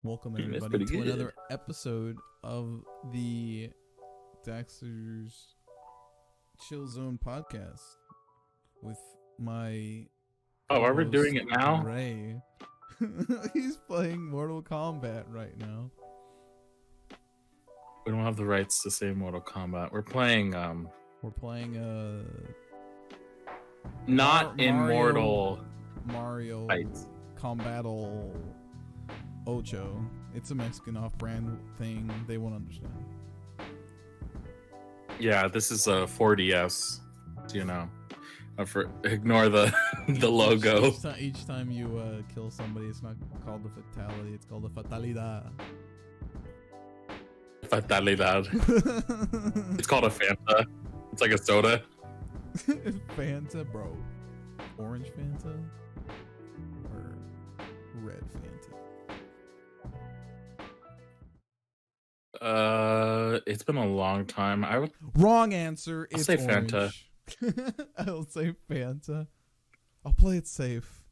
Welcome That's everybody pretty to good. another episode of the Daxter's Chill Zone podcast with my Oh, are we co-host doing it now? Ray. He's playing Mortal Kombat right now. We don't have the rights to say Mortal Kombat. We're playing We're playing not Immortal Mario Fights. Combattle Ocho. It's a Mexican off-brand thing. They won't understand. Yeah, this is a 4DS. You know, ignore the the logo. Each time you kill somebody, it's not called the fatality. It's called the fatalidad. Fatalidad. It's called a Fanta. It's like a soda. Fanta, bro. Orange Fanta or red Fanta? It's been a long time. Wrong answer. I'll It's say orange. Fanta. I'll say Fanta. I'll play it safe.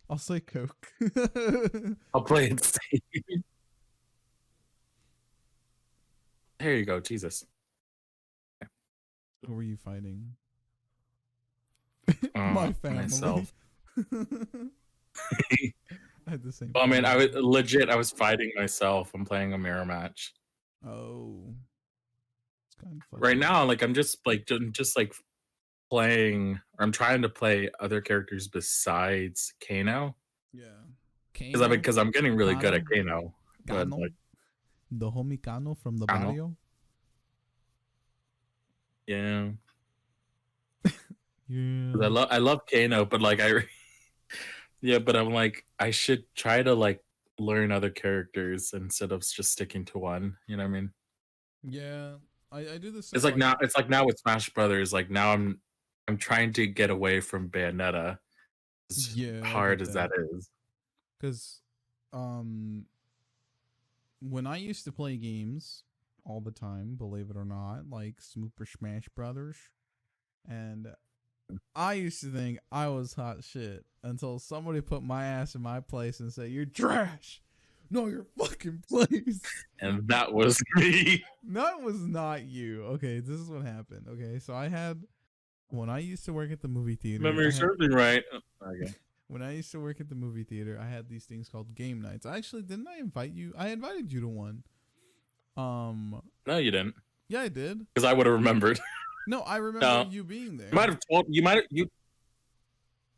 I'll say Coke. I'll play it safe. There you go, Jesus. Who were you fighting? Oh, My family. myself. I had the same. Well, I mean, family. I was fighting myself. I'm playing a mirror match. Oh, it's kind of Right now, like I'm just playing, or I'm trying to play other characters besides Kano. Yeah, Because I'm getting really good at Kano. But Kano, like, the homie Kano from the Kano? barrio. yeah, Yeah, 'cause I love Kano, but like yeah, but I'm like I should try to like learn other characters instead of just sticking to one. You know what I mean? yeah. I do this. It's like now with Smash Brothers. Like now I'm trying to get away from Bayonetta. As hard as that is. Because, when I used to play games all the time, believe it or not, like Super Smash Brothers, and I used to think I was hot shit until somebody put my ass in my place and said, "You're trash. No, your fucking place." And that was me. That was not you. Okay, this is what happened. Okay, so when I used to work at the movie theater. Remember something right? Okay. When I used to work at the movie theater, I had these things called game nights. Actually, didn't I invite you? I invited you to one. No, you didn't. Yeah, I did. Because I would have remembered. No, I remember you being there.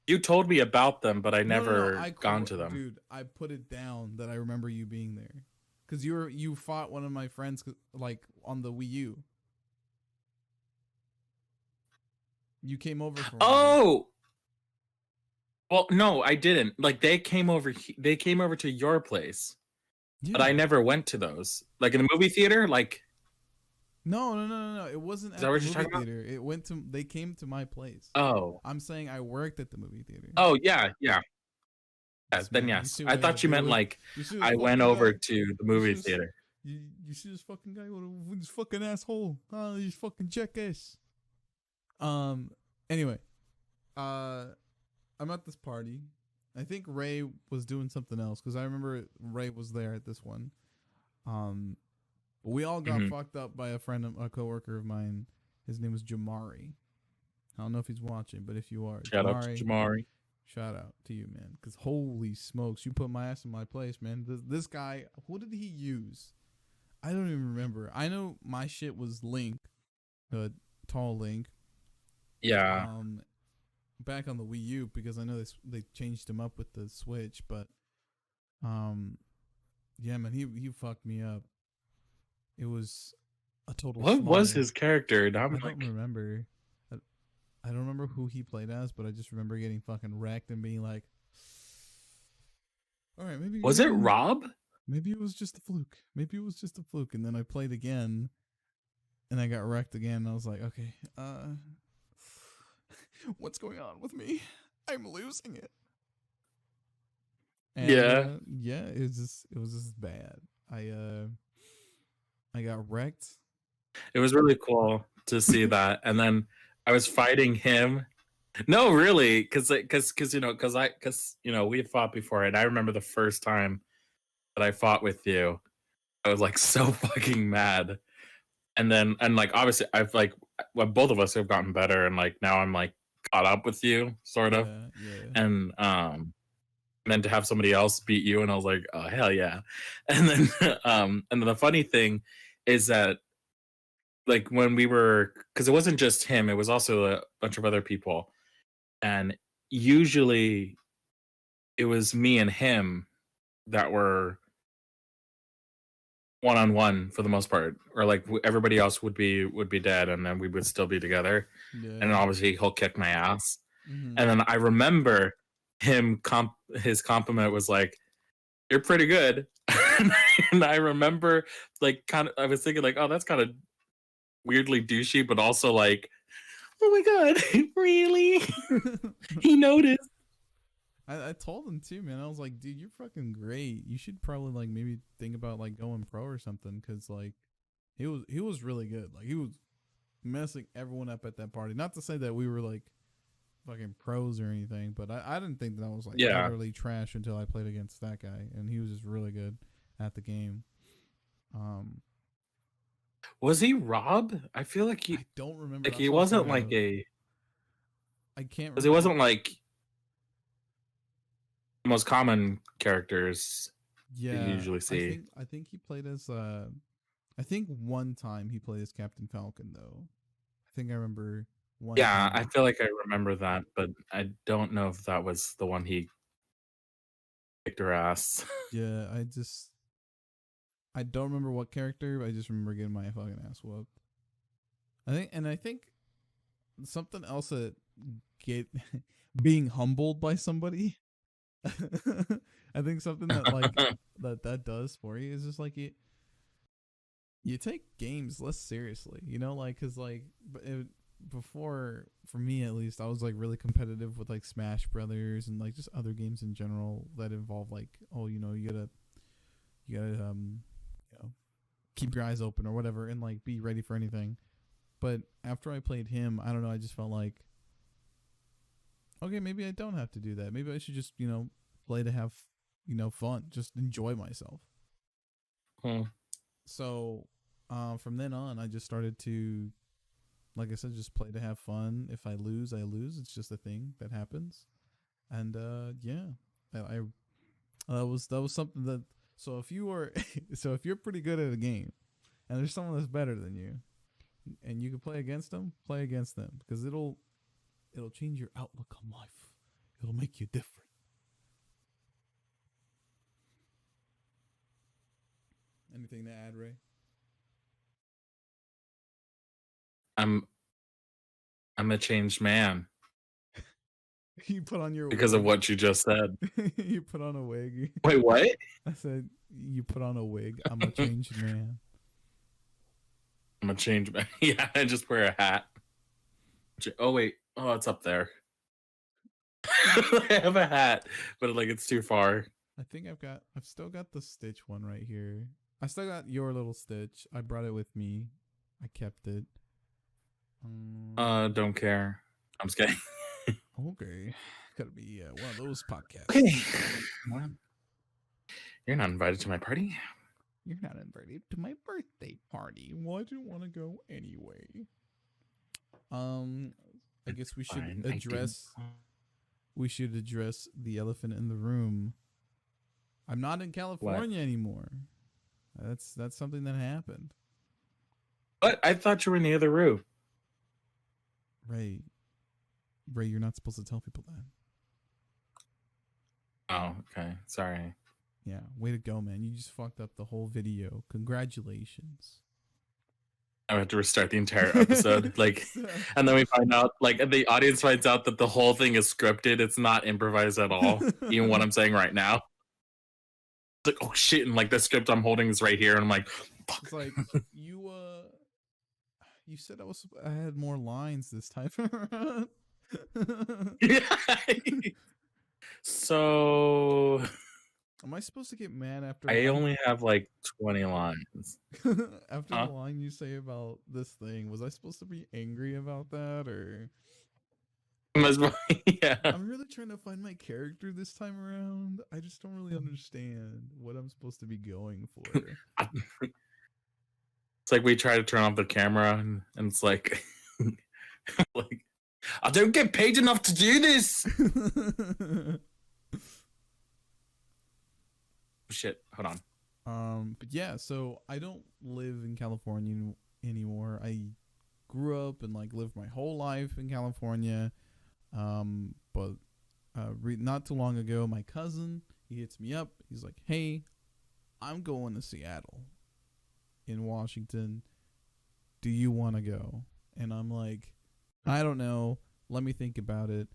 You told me about them, but I never gone to them. Dude, I put it down that I remember you being there. Because you fought one of my friends like on the Wii U. You came over for Oh! Well, no, I didn't. Like they came over to your place. Yeah. But I never went to those. Like in the movie theater, like No. It wasn't at the movie theater. They came to my place. Oh. I'm saying I worked at the movie theater. Oh, yeah. Yes, then yes. I thought you meant like I went over to the movie theater. You see this fucking guy with this fucking asshole? Oh, he's fucking jackass. Anyway, I'm at this party. I think Ray was doing something else because I remember Ray was there at this one. We all got fucked up by a coworker of mine. His name was Jamari. I don't know if he's watching, but if you are, shout out to Jamari. Shout out to you, man. Because holy smokes, you put my ass in my place, man. This guy, what did he use? I don't even remember. I know my shit was Link, tall Link. Yeah. Back on the Wii U because I know they changed him up with the Switch, but yeah, man, he fucked me up. It was a total. What was his character? I don't remember. I don't remember who he played as, but I just remember getting fucking wrecked and being like, "All right, maybe." Was it Rob? Maybe it was just a fluke. And then I played again, and I got wrecked again. And I was like, "Okay, what's going on with me? I'm losing it." And, yeah, it was just bad. I got wrecked. It was really cool to see that, and then I was fighting him. No, really, because we fought before, and I remember the first time that I fought with you, I was like so fucking mad. And like obviously I've like well, both of us have gotten better, and like now I'm like caught up with you, sort of. Yeah. And then to have somebody else beat you, and I was like, oh hell yeah. And then and then the funny thing is that like when we were, because it wasn't just him, it was also a bunch of other people, and usually it was me and him that were one on one for the most part, or like everybody else would be dead, and then we would still be together. Yeah. And obviously he'll kick my ass. Mm-hmm. And then I remember his compliment was like, "You're pretty good." And I remember like kind of I was thinking like, "Oh, that's kind of weirdly douchey, but also like, oh my god, really?" He noticed. I told him too, man. I was like, dude, you're fucking great. You should probably like maybe think about like going pro or something, because like he was really good. Like he was messing everyone up at that party. Not to say that we were like fucking pros or anything, but I didn't think that I was like utterly trash until I played against that guy, and he was just really good at the game. Was he Rob? I feel like I don't remember. like he wasn't like a. I can't remember. Because it wasn't like the most common characters you usually see. I think he played as I think one time he played as Captain Falcon though. I think I remember one. Yeah, time. I feel like I remember that, but I don't know if that was the one he kicked her ass. Yeah, I don't remember what character, but I just remember getting my fucking ass whooped. I think something else that get being humbled by somebody. I think something that like that does for you is just like you take games less seriously, you know, like because like before, for me at least, I was like really competitive with like Smash Brothers and like just other games in general that involve like, oh, you know, you gotta you know, keep your eyes open or whatever and like be ready for anything. But after I played him, I don't know, I just felt like, okay, maybe I don't have to do that. Maybe I should just, you know, play to have, you know, fun, just enjoy myself. So from then on, I just started to, like I said, just play to have fun. If I lose, I lose. It's just a thing that happens. And yeah, I that was something that. So if you are, so if you're pretty good at a game, and there's someone that's better than you, and you can play against them, play against them, because it'll change your outlook on life. It'll make you different. Anything to add, Ray? I'm a changed man. You put on your because wig. Of what you just said. You put on a wig. Wait, what? I said you put on a wig. I'm a changed man. I'm a changed man. Yeah, I just wear a hat. Oh wait, oh it's up there. I have a hat, but like it's too far. I think I've still got the Stitch one right here. I still got your little Stitch. I brought it with me. I kept it. Don't care. I'm just kidding. Okay, gotta be one of those podcasts. Okay. Well, you're not invited to my party. You're not invited to my birthday party. Well, I didn't want to go anyway. I guess we should address. We should address the elephant in the room. I'm not in California anymore. That's something that happened. What? I thought you were in the other room. Ray, you're not supposed to tell people that. Oh, okay. Sorry. Yeah, way to go, man. You just fucked up the whole video. Congratulations. I have to restart the entire episode. Like, and then we find out, like, the audience finds out that the whole thing is scripted. It's not improvised at all. Even what I'm saying right now. It's like, oh shit, and like the script I'm holding is right here, and I'm like, fuck. It's like you said I had more lines this time around. So am I supposed to get mad after I only have like 20 lines. After the line you say about this thing, was I supposed to be angry about that, or Yeah. I'm really trying to find my character this time around. I just don't really understand what I'm supposed to be going for. It's like we try to turn off the camera and it's like like I don't get paid enough to do this. Shit, hold on. But yeah, so I don't live in California anymore. I grew up and like lived my whole life in California. But not too long ago, my cousin, he hits me up. He's like, "Hey, I'm going to Seattle in Washington. Do you want to go?" And I'm like, "I don't know. Let me think about it."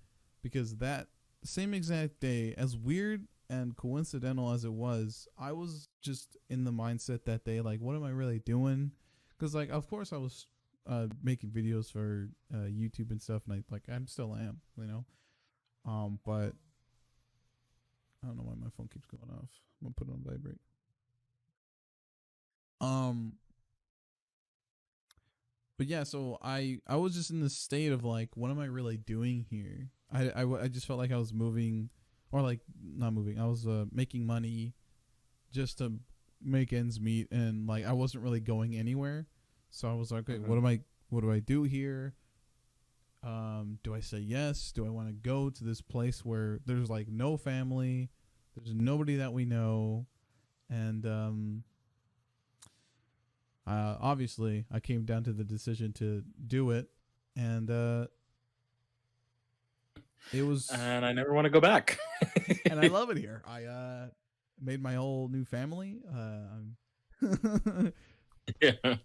Because that same exact day, as weird and coincidental as it was, I was just in the mindset that day, like, what am I really doing? Because, like, of course I was making videos for YouTube and stuff, and I'm still am, you know. But I don't know why my phone keeps going off. I'm gonna put it on vibrate. Um, but yeah, so I was just in this state of like, what am I really doing here? I just felt like I was moving, or like not moving. I was making money just to make ends meet, and like I wasn't really going anywhere. So I was like, okay, what do I do here? Do I say yes? Do I want to go to this place where there's like no family, there's nobody that we know, and obviously I came down to the decision to do it, and it was, And I never want to go back. and I love it here. I made my whole new family. Yeah.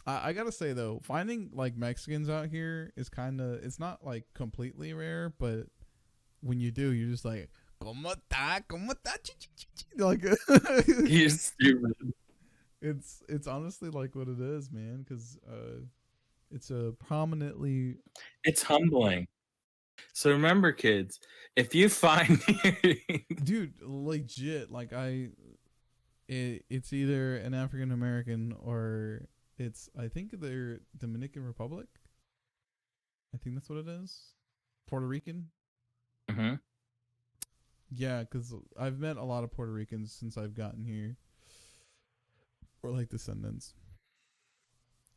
I gotta say though, finding like Mexicans out here is kind of, it's not like completely rare, but when you do, you're just like, "Cómo está? ¿Cómo está?" Like, You're stupid. it's honestly like what it is, man. Because it's a prominently, It's humbling. So remember, kids, if you find dude, legit. Like it's either an African American or I think they're Dominican Republic. I think that's what it is. Puerto Rican. mm-hmm. Yeah, because I've met a lot of Puerto Ricans since I've gotten here, or like descendants.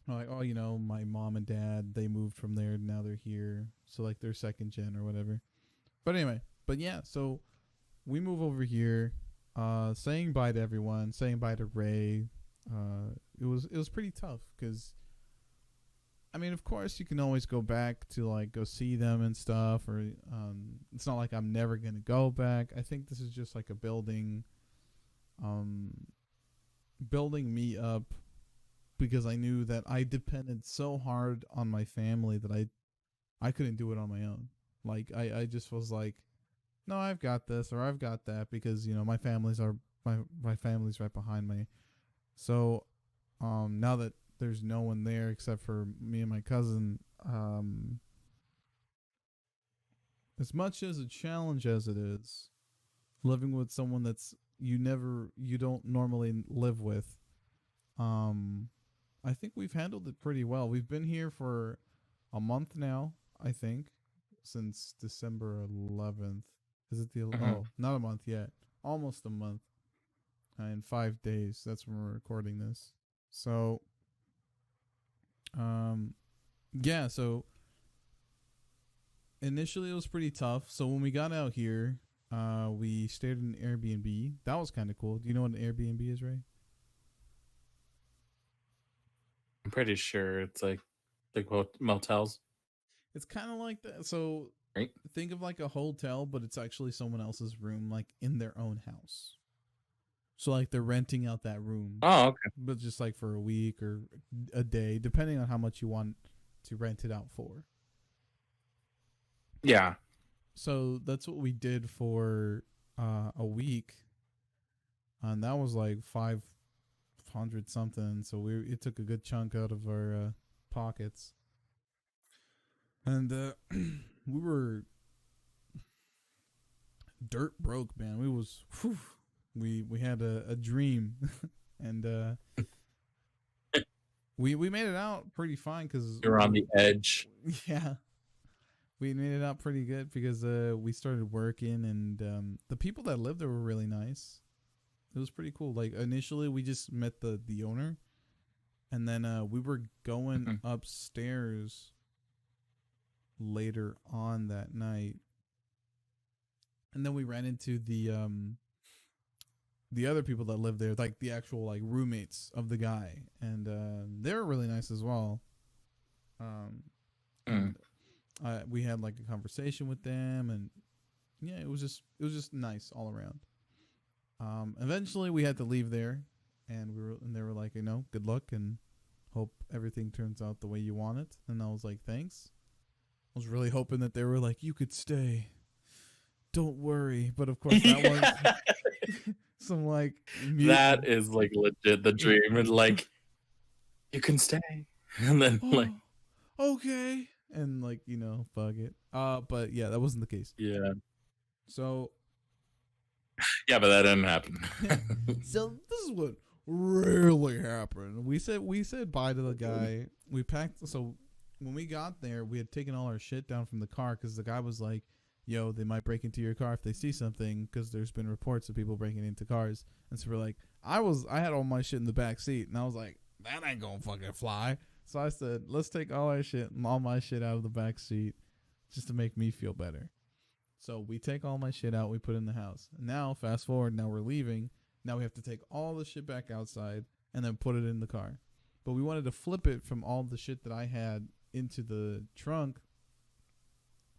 Like, oh, you know, my mom and dad, they moved from there, now they're here, so like they're second gen or whatever. But anyway, but yeah, so we move over here, saying bye to everyone, saying bye to Rey. It was pretty tough because, I mean, of course, you can always go back to like go see them and stuff, or it's not like I'm never gonna go back. I think this is just like a building me up, because I knew that I depended so hard on my family that I couldn't do it on my own. Like I just was like, no, I've got this or I've got that, because you know my family's right behind me. So now that there's no one there except for me and my cousin, as much as a challenge as it is, living with someone that's you don't normally live with, I think we've handled it pretty well. We've been here for a month now, I think, since December 11th. Is it the Mm-hmm. oh, not a month yet. Almost a month. In 5 days. That's when we're recording this. So yeah, so initially it was pretty tough. So when we got out here, we stayed in an Airbnb. That was kind of cool. Do you know what an Airbnb is, Ray? I'm pretty sure it's like motels, It's kind of like that. So right? think of like a hotel, but it's actually someone else's room, like in their own house. So like they're renting out that room, Oh, okay. but just like for a week or a day, depending on how much you want to rent it out for. Yeah. So that's what we did for a week, and that was like 500 something. So it took a good chunk out of our pockets, and we were dirt broke, man. We had a dream, and we made it out pretty fine because You're on the edge. yeah, we made it out pretty good because we started working, and the people that lived there were really nice. It was pretty cool. Like initially, we just met the owner, and then we were going Mhm. upstairs later on that night, and then we ran into the other people that lived there, like the actual like roommates of the guy, and they were really nice as well. Um, Mm. and we had like a conversation with them, and yeah, it was just nice all around. Eventually we had to leave there, and they were like, good luck and hope everything turns out the way you want it. And I was like, thanks. I was really hoping that they were like, you could stay, don't worry. But of course, that was Yeah. some like That mutant. is like legit the dream. And like, you can stay. And then like, Oh, okay, and like fuck it. But yeah, that wasn't the case. yeah. So Yeah, but that didn't happen. so this is what really happened. We said bye to the guy. We packed. So when we got there, we had taken all our shit down from the car because the guy was like, "Yo, they might break into your car if they see something," because there's been reports of people breaking into cars. And so we're like, I had all my shit in the back seat, and I was like, that ain't gonna fucking fly. So I said, let's take all our shit and all my shit out of the back seat, just to make me feel better. So we take all my shit out, we put it in the house. Now, fast forward, now we're leaving. Now we have to take all the shit back outside and then put it in the car. But we wanted to flip it from all the shit that I had into the trunk,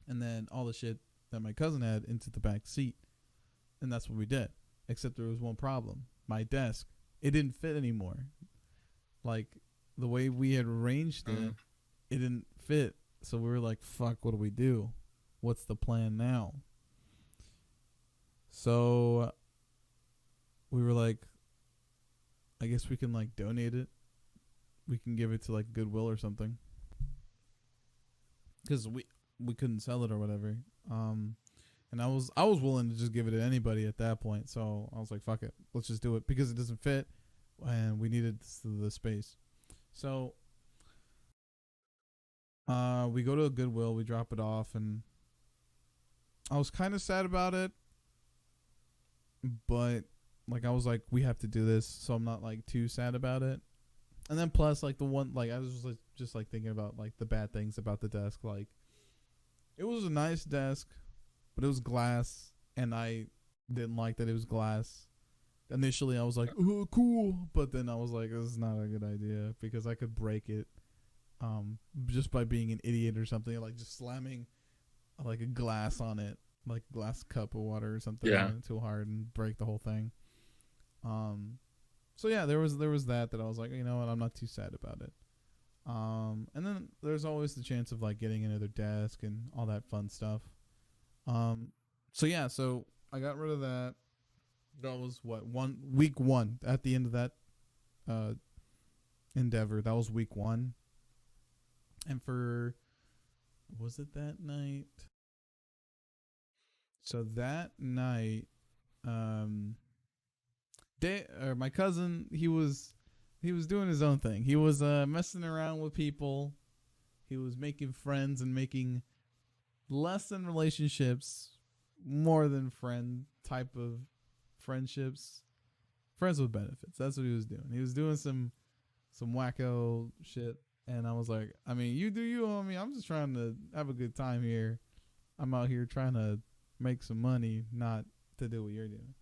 and then all the shit that my cousin had into the back seat. And that's what we did. Except there was one problem. My desk, it didn't fit anymore. Like the way we had arranged it, it didn't fit. So we were like, fuck, what do we do? What's the plan now? So we were like, I guess we can like donate it. We can give it to like Goodwill or something. Because we couldn't sell it or whatever. And I was willing to just give it to anybody at that point. So I was like, fuck it, let's just do it because it doesn't fit, and we needed the space. So we go to a Goodwill, we drop it off, and I was kind of sad about it, but like I was like, we have to do this, so I'm not like too sad about it. And then plus like the one, like I was just like thinking about like the bad things about the desk. Like it was a nice desk, but it was glass, and I didn't like that it was glass. Initially I was like, oh cool, but then I was like, this is not a good idea because I could break it just by being an idiot or something, like just slamming like a glass on it, like a glass cup of water or something Yeah. on it too hard and break the whole thing. So yeah, there was that I was like, you know what, I'm not too sad about it. And then there's always the chance of like getting another desk and all that fun stuff. So yeah, so I got rid of that. That was what, week one at the end of that endeavor. That was week one. And for, was it that night? So that night, my cousin, he was doing his own thing. He was messing around with people. He was making friends and making less than relationships, more than friend type of friendships. Friends with benefits. That's what he was doing. He was doing some wacko shit, and I was like, I mean, you do you, homie. I'm just trying to have a good time here. I'm out here trying to make some money, not to do what you're doing.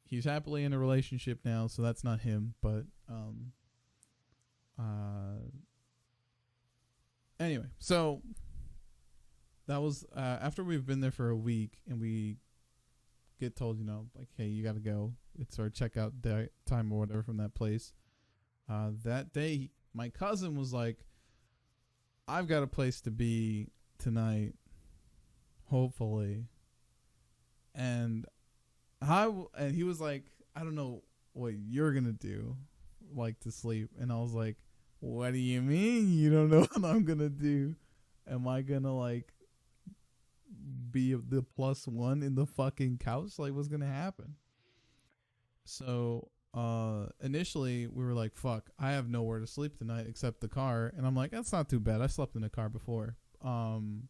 He's happily in a relationship now, so that's not him. But anyway, so that was after we've been there for a week, and we get told, like, hey, you got to go. It's our checkout time or whatever from that place. That day, my cousin was like, I've got a place to be tonight, hopefully. And he was like, I don't know what you're going to do, like, to sleep. And I was like, what do you mean you don't know what I'm going to do? Am I going to, like, be the plus one in the fucking couch? Like, what's going to happen? So initially we were like, fuck, I have nowhere to sleep tonight except the car. And I'm like, that's not too bad. I slept in the car before. And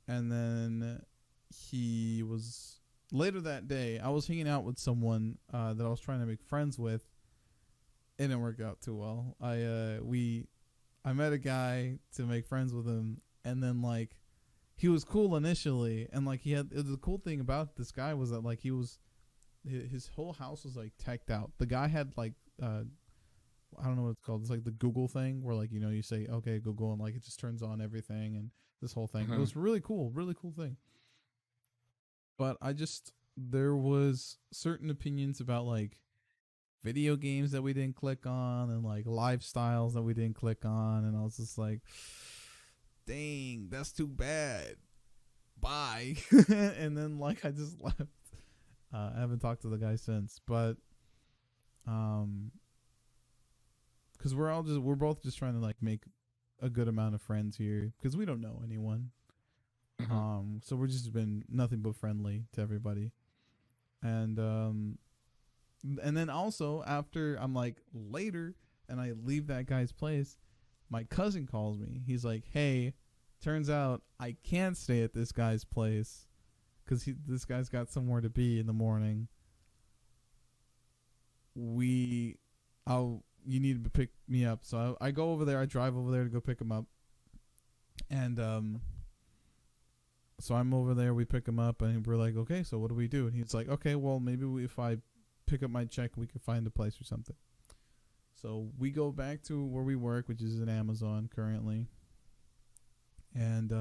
then he was later that day. I was hanging out with someone that I was trying to make friends with. It didn't work out too well. I met a guy to make friends with him, and then like he was cool initially, and like the cool thing about this guy was that like his whole house was like teched out. The guy had like I don't know what it's called. It's like the Google thing where like, you know, you say, okay, Google, and like it just turns on everything and this whole thing. It was really cool thing. But there was certain opinions about like video games that we didn't click on and like lifestyles that we didn't click on. And I was just like, dang, that's too bad. Bye. And then like I just left. I haven't talked to the guy since, but because we're both just trying to like make a good amount of friends here because we don't know anyone. So we're just been nothing but friendly to everybody, and then also after I'm like later and I leave that guy's place, my cousin calls me. He's like, "Hey, turns out I can't stay at this guy's place because this guy's got somewhere to be in the morning. You need to pick me up." So I go over there. I drive over there to go pick him up. And so I'm over there. We pick him up, and we're like, okay, so what do we do? And he's like, okay, well, maybe if I pick up my check, we can find a place or something. So we go back to where we work, which is in Amazon currently. And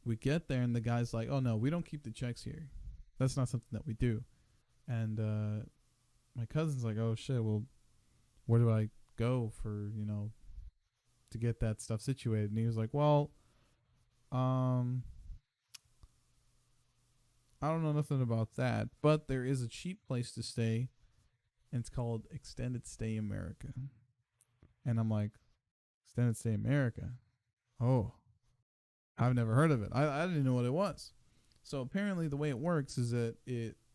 we get there, and the guy's like, oh, no, we don't keep the checks here. That's not something that we do. And my cousin's like, oh, shit, well, where do I go for, you know, to get that stuff situated? And he was like, well, I don't know nothing about that, but there is a cheap place to stay, and it's called Extended Stay America. And I'm like, Extended Stay America? Oh, I've never heard of it. I didn't know what it was. So apparently the way it works is that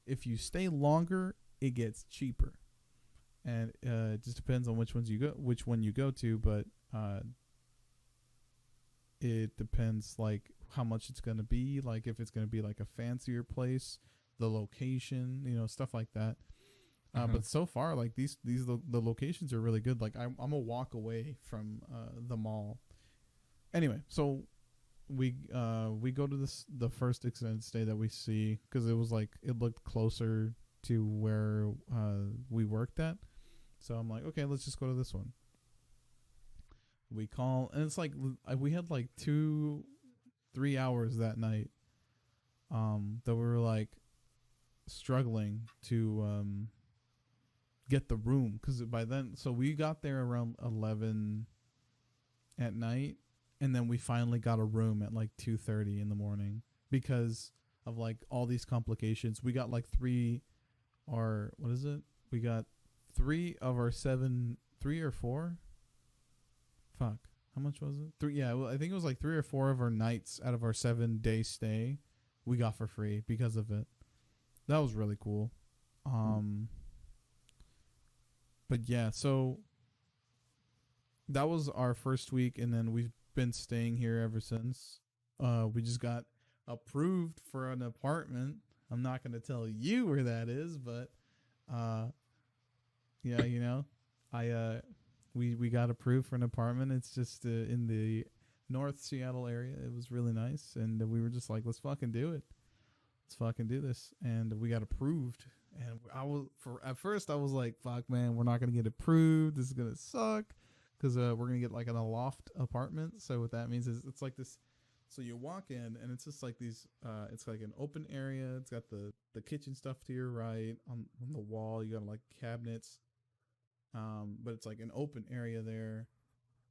if you stay longer, it gets cheaper. And it just depends on which one you go to, but it depends like how much it's going to be, like if it's going to be like a fancier place, the location, you know, stuff like that. But so far, like the locations are really good. Like I'm a walk away from the mall. Anyway, so we go to the first extended stay that we see because it was like it looked closer to where we worked at. So I'm like, okay, let's just go to this one. We call, and it's like we had like 2-3 hours that night that we were like struggling to get the room because by then, so we got there around 11 at night, and then we finally got a room at like 2:30 in the morning because of like all these complications. We got like we got 3 of our 7, 3 or 4. Fuck, how much was it? 3. Yeah, well, I think it was like 3 or 4 of our nights out of our 7-day stay we got for free because of it. That was really cool. But yeah, so that was our first week, and then we've been staying here ever since. We just got approved for an apartment. I'm not going to tell you where that is, but yeah, you know, we got approved for an apartment. It's just in the North Seattle area. It was really nice, and we were just like, let's fucking do it. Let's fucking do this, and we got approved. And at first I was like, fuck, man, we're not gonna get approved. This is gonna suck because we're gonna get like in a loft apartment. So what that means is it's like this. So you walk in, and it's just like these. It's like an open area. It's got the kitchen stuff to your right on the wall. You got like cabinets. But it's like an open area there.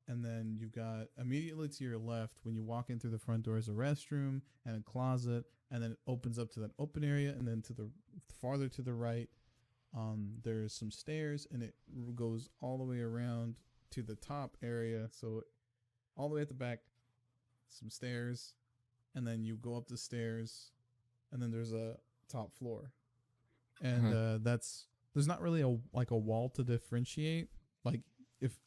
And then you've got immediately to your left, when you walk in through the front door, is a restroom and a closet, and then it opens up to that open area. And then to the farther to the right, there's some stairs, and it goes all the way around to the top area. So all the way at the back, some stairs, and then you go up the stairs, and then there's a top floor. and Mhm. that's there's not really a like a wall to differentiate. Like if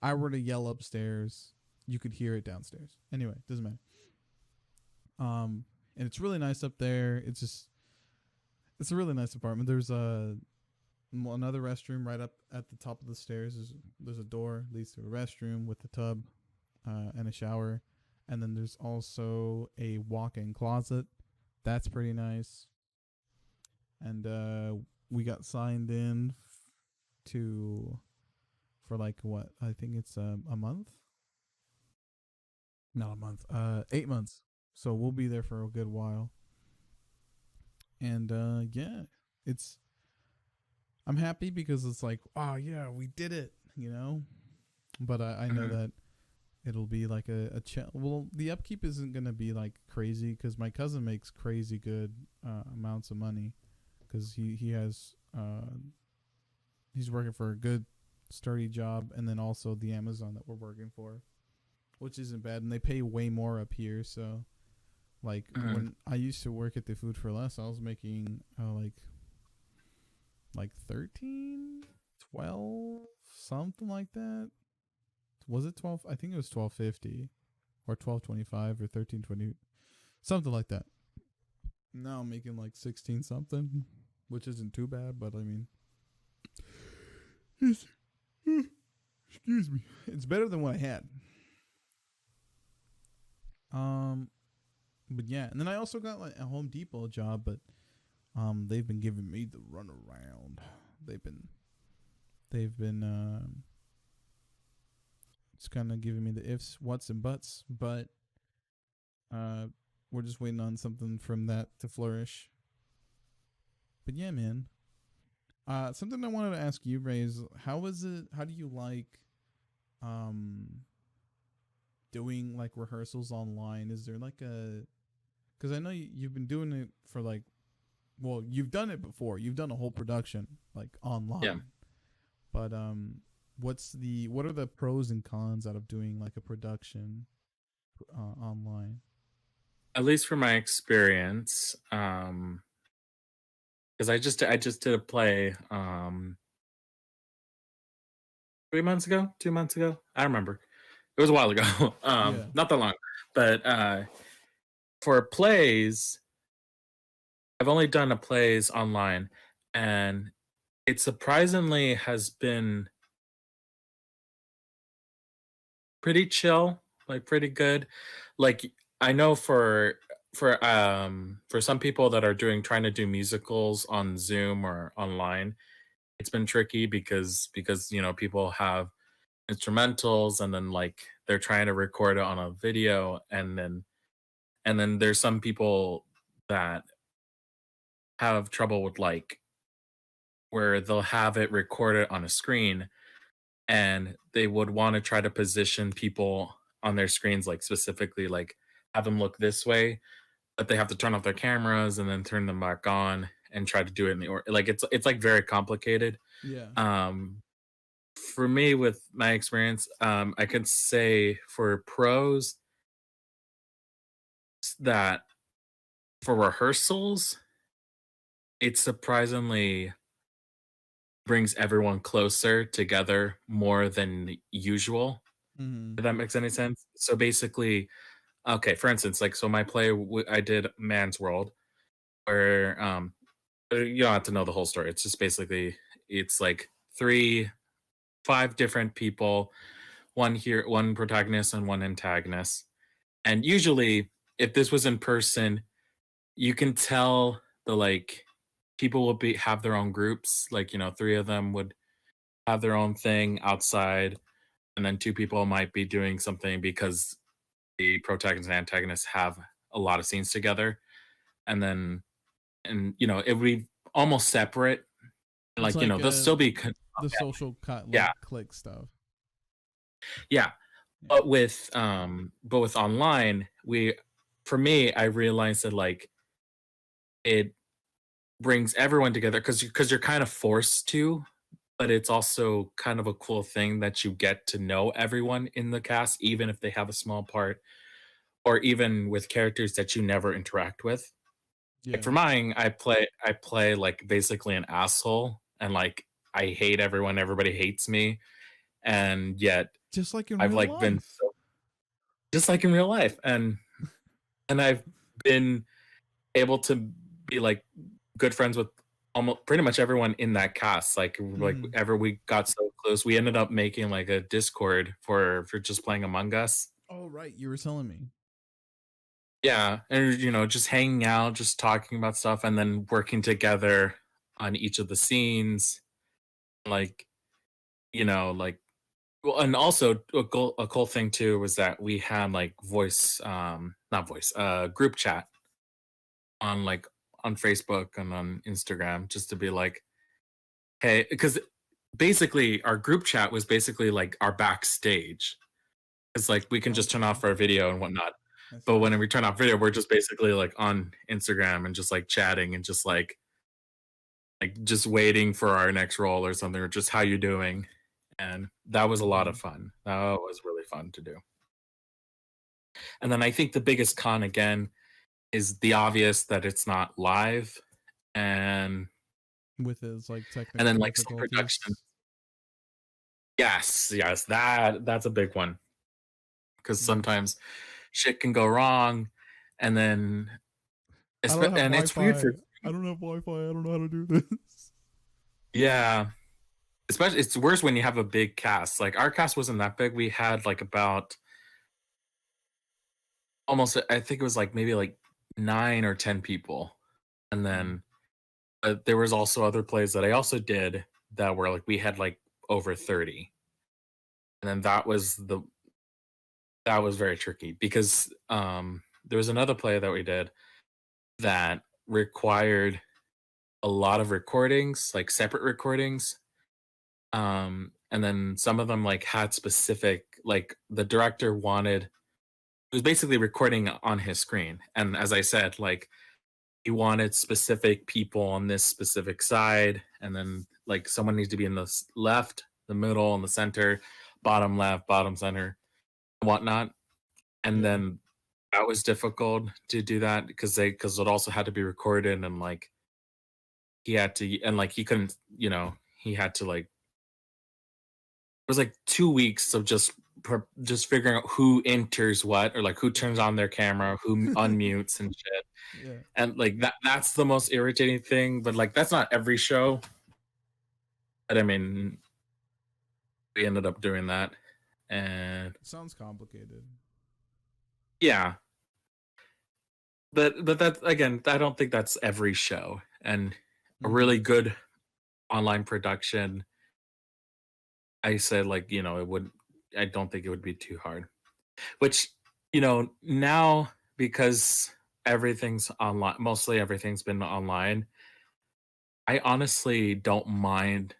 I were to yell upstairs, you could hear it downstairs. Anyway, doesn't matter. And it's really nice up there. It's a really nice apartment. There's another restroom right up at the top of the stairs. There's a door leads to a restroom with a tub and a shower, and then there's also a walk-in closet. That's pretty nice. And we got signed in to for like what I think it's a month, not a month, 8 months. So we'll be there for a good while. And yeah, it's I'm happy because it's like, oh yeah, we did it, you know. But I know Mhm. that it'll be like well, the upkeep isn't gonna be like crazy because my cousin makes crazy good amounts of money because he has he's working for a good sturdy job, and then also the Amazon that we're working for, which isn't bad, and they pay way more up here. So like Mhm. when I used to work at the Food for Less, I was making like 13, 12, something like that. Was it 12? I think it was 12.50 or 12.25 or 13.20, something like that. Now I'm making like 16 something, which isn't too bad, but I mean, it's, excuse me, it's better than what I had. Um, but yeah, and then I also got like a Home Depot job, but they've been giving me the runaround. They've been they've been just kind of giving me the ifs, whats, and buts, but uh, we're just waiting on something from that to flourish. But yeah, man. Something I wanted to ask you, Ray, is how is it? How do you like um doing like rehearsals online? Is there like a because I know you've been doing it for like well, you've done it before. You've done a whole production like Yeah. online. But what are the pros and cons out of doing like a production online? At least from my experience, because I just did a play 3 months ago, 2 months ago. I remember. It was a while ago. Yeah. Not that long. But for plays, I've only done a plays online, and it surprisingly has been pretty chill, like pretty good. Like I know for some people that are doing trying to do musicals on Zoom or online, it's been tricky because people have instrumentals and then like they're trying to record it on a video and then there's some people that have trouble with like where they'll have it recorded on a screen and they would want to try to position people on their screens like specifically like have them look this way, but they have to turn off their cameras and then turn them back on and try to do it in the or like it's like very complicated. Yeah. um for me with my experience, I could say for pros that for rehearsals it surprisingly brings everyone closer together more than usual, Mm-hmm. if that makes any sense. So basically, okay, for instance, like so my play I did Man's World where you don't have to know the whole story. It's just basically it's like three, five different people, one protagonist and one antagonist. And usually, if this was in person, you can tell the like people will be have their own groups. Like three of them would have their own thing outside, and then two people might be doing something because the protagonist and antagonist have a lot of scenes together, and then it would be almost separate. It's Like like they'll still be the social cut yeah, like click stuff. yeah. Yeah. But with online, for me, I realized that like it brings everyone together because you're kind of forced to, but it's also kind of a cool thing that you get to know everyone in the cast, even if they have a small part, or even with characters that you never interact with. Yeah. Like for mine, I play like basically an asshole, and like I hate everyone, everybody hates me, and yet Just like in I've real like been life. so, just like in real life, and I've been able to be like good friends with almost pretty much everyone in that cast. Like Mm. ever we got so close, we ended up making like a Discord for just playing Among Us. Oh right, you were telling me. Yeah, and just hanging out, just talking about stuff, and then working together on each of the scenes. Like like well, and also a cool thing too was that we had like voice, not voice, group chat on like on Facebook and on Instagram, just to be like, hey, because basically our group chat was basically like our backstage. It's like we can just turn Okay, off our video and whatnot. I But see. when we turn off video, we're just basically like on Instagram and just like chatting and just like just waiting for our next role or something, or just how you doing. And that was a lot Mhm. of fun. That was really fun to do. And then I think the biggest con again is the obvious that it's not live, and With his like and technical then like some production. difficulties. Yes, that's a big one, because Mm. sometimes shit can go wrong, and then I don't have and it's weird Wi-Fi. for I don't have Wi-Fi. I don't know how to do this. yeah, especially it's worse when you have a big cast. Like our cast wasn't that big. We had like about almost, I think it was like maybe like 9 or 10 people, and Mm. then there was also other plays that I also did that were like we had like over 30, and then that was very tricky because there was another play that we did that required a lot of recordings, like separate recordings. And then some of them like had specific, like the director wanted, it was basically recording on his screen. And as I said, like he wanted specific people on this specific side, and then like someone needs to be in the left, the middle, and the center, bottom left, bottom center, and whatnot. And Yeah. then that was difficult to do that because it also had to be recorded, and like he had to, and like he couldn't, he had to like, it was like 2 weeks of just figuring out who enters what, or like who turns on their camera, who unmutes and shit. Yeah. And like that's the most irritating thing, but like that's not every show. But I mean, we ended up doing that, and It sounds complicated. yeah, but that again, I don't think that's every show. And a Mm. really good online production, I said, like, it would, I don't think it would be too hard. Which, now, because everything's online, mostly everything's been online, I honestly don't mind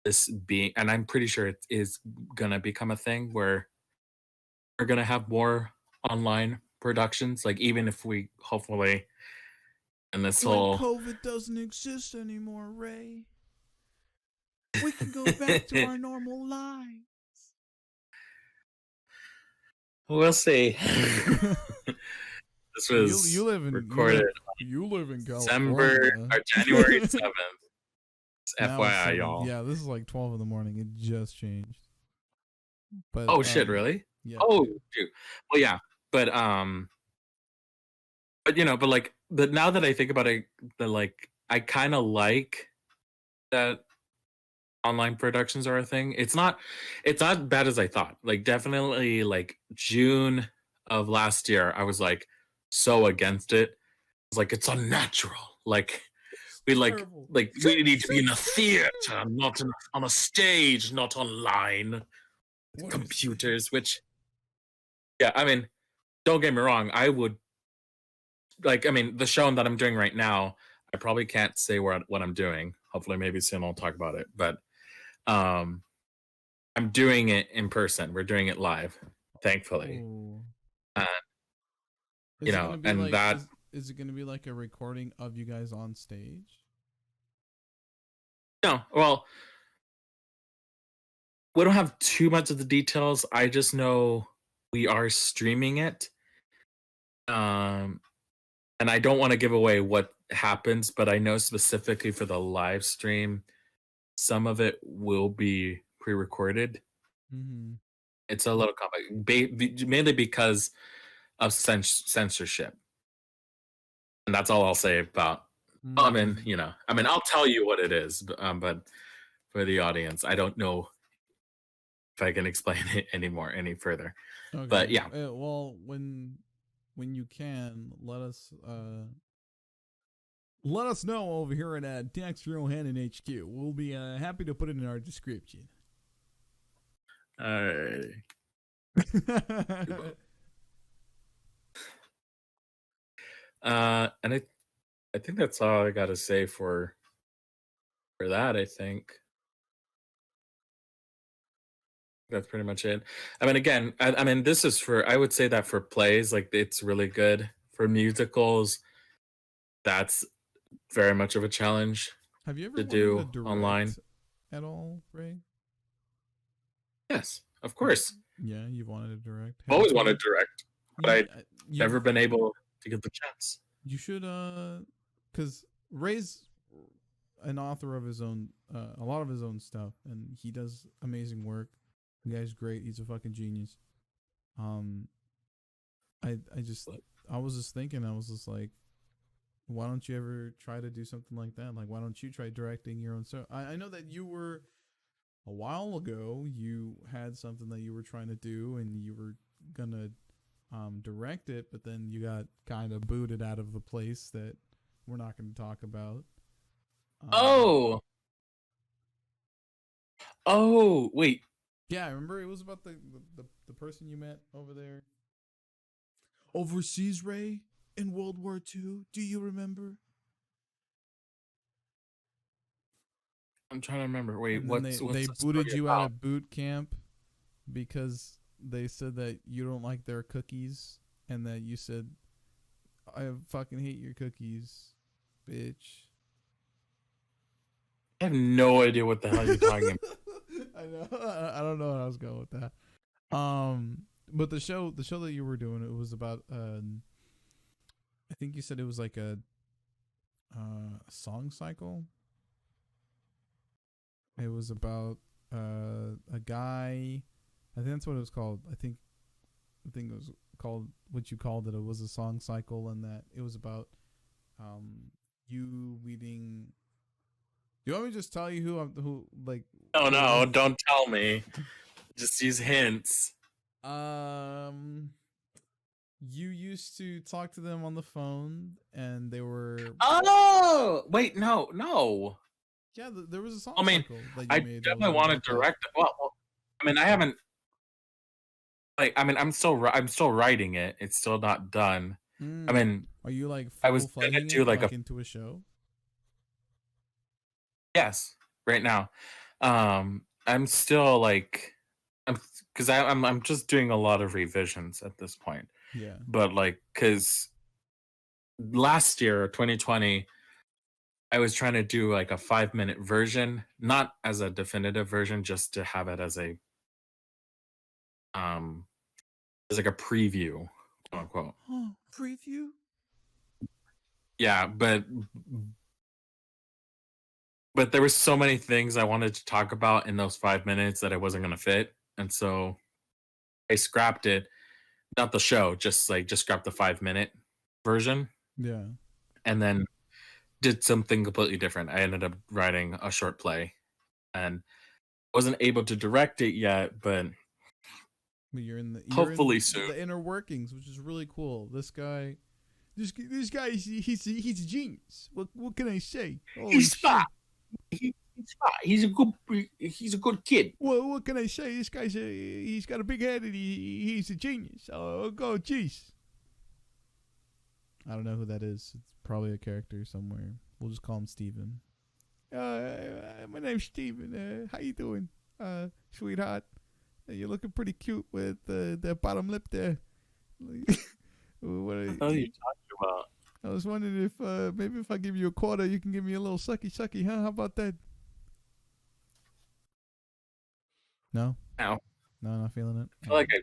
this being, and I'm pretty sure it is gonna become a thing where we're gonna have more online productions. Like even if we hopefully, in this When whole, COVID doesn't exist anymore, Ray, we can go back to our normal life. we'll see. This You was live in recorded you live in December California. or January 7th. Now it's FYI, 7. y'all. Yeah, this is like 12 in the morning. It just changed. But Oh shit, really? yeah, Oh yeah. shoot. Well, yeah, but but like, but now that I think about it, the like I kind of like that online productions are a thing. It's not bad as I thought. Like definitely like June of last year, I was like so against it. I was like, it's unnatural. Like It's we like terrible. like Shit, we need to be shit, in a shit. theater, not on a stage, not online. What is this? Computers, which, yeah, I mean, don't get me wrong, I would, like, I mean, the show that I'm doing right now, I probably can't say what I'm doing. Hopefully, maybe soon I'll talk about it. But um, I'm doing it in person. We're doing it live, thankfully. Oh. Uh, Is it gonna be and like that, is it gonna be like a recording of you guys on stage? no, well, we don't have too much of the details. I just know we are streaming it. Um, and I don't want to give away what happens, but I know specifically for the live stream, some of it will be pre-recorded. Mm-hmm. It's a little complex, mainly because of censorship, and that's all I'll say about. Well, I mean, I'll tell you what it is, but for the audience, I don't know if I can explain it any further. Okay. But yeah, Well, when you can, let us know over here at Daxter O'Hannon HQ. We'll be happy to put it in our description. and I think that's all I got to say for that. I think that's pretty much it. I mean, again, I mean, this is for. I would say that for plays, like it's really good. For musicals, that's very much of a challenge Have you ever to wanted to do online. direct at all, Ray? Yes, of course. Yeah, you've wanted to direct. I've always wanted to direct, but I've never been able to get the chance. You should, because Ray's an author of his own, a lot of his own stuff, and he does amazing work. The guy's great. He's a fucking genius. I was just thinking, I was just like, why don't you ever try to do something like that? Like, why don't you try directing your own stuff? I know that you were, a while ago, you had something that you were trying to do, and you were gonna direct it, but then you got kind of booted out of the place that we're not going to talk about. Wait. Yeah, I remember it was about the person you met over there overseas, Ray, in World War II. Do you remember? I'm trying to remember. Wait, what's they booted you out of boot camp because they said that you don't like their cookies, and that you said, I fucking hate your cookies, bitch. I have no idea what the hell you're talking about. I know. I don't know how I was going with that. But the show that you were doing, it was about. I think you said it was like a song cycle. It was about a guy. I think that's what it was called. I think it was called what you called it. It was a song cycle, and that it was about you meeting. Do you want me to just tell you who like? No, don't tell me. Just use hints. You used to talk to them on the phone, and they were. Oh, wait, no. Yeah, there was a song. I mean, that you I made definitely want to direct. Well, I mean, I haven't. Like, I mean, I'm still writing it. It's still not done. I mean, are you like I was gonna do like into a show? Yes, right now. I'm still like, I'm just doing a lot of revisions at this point. Yeah. But like, cause last year, 2020, I was trying to do like a 5-minute version, not as a definitive version, just to have it as a, as like a preview, quote unquote. Oh, preview. Yeah, but there were so many things I wanted to talk about in those 5 minutes that I wasn't gonna fit, and so I scrapped it. Not the show, just scrapped the 5-minute version. Yeah. And then did something completely different. I ended up writing a short play, and wasn't able to direct it yet, but you're in hopefully soon. The inner workings, which is really cool. This guy, he's a genius. What can I say? He's fine. He's a good kid. Well, what can I say? This guy's he's got a big head, and he's a genius. Oh, go, jeez. I don't know who that is. It's probably a character somewhere. We'll just call him Steven. My name's Steven. How you doing, sweetheart? You're looking pretty cute with that bottom lip there. What are you talking about? I was wondering if maybe if I give you a quarter, you can give me a little sucky, huh? How about that? No, not feeling it. I feel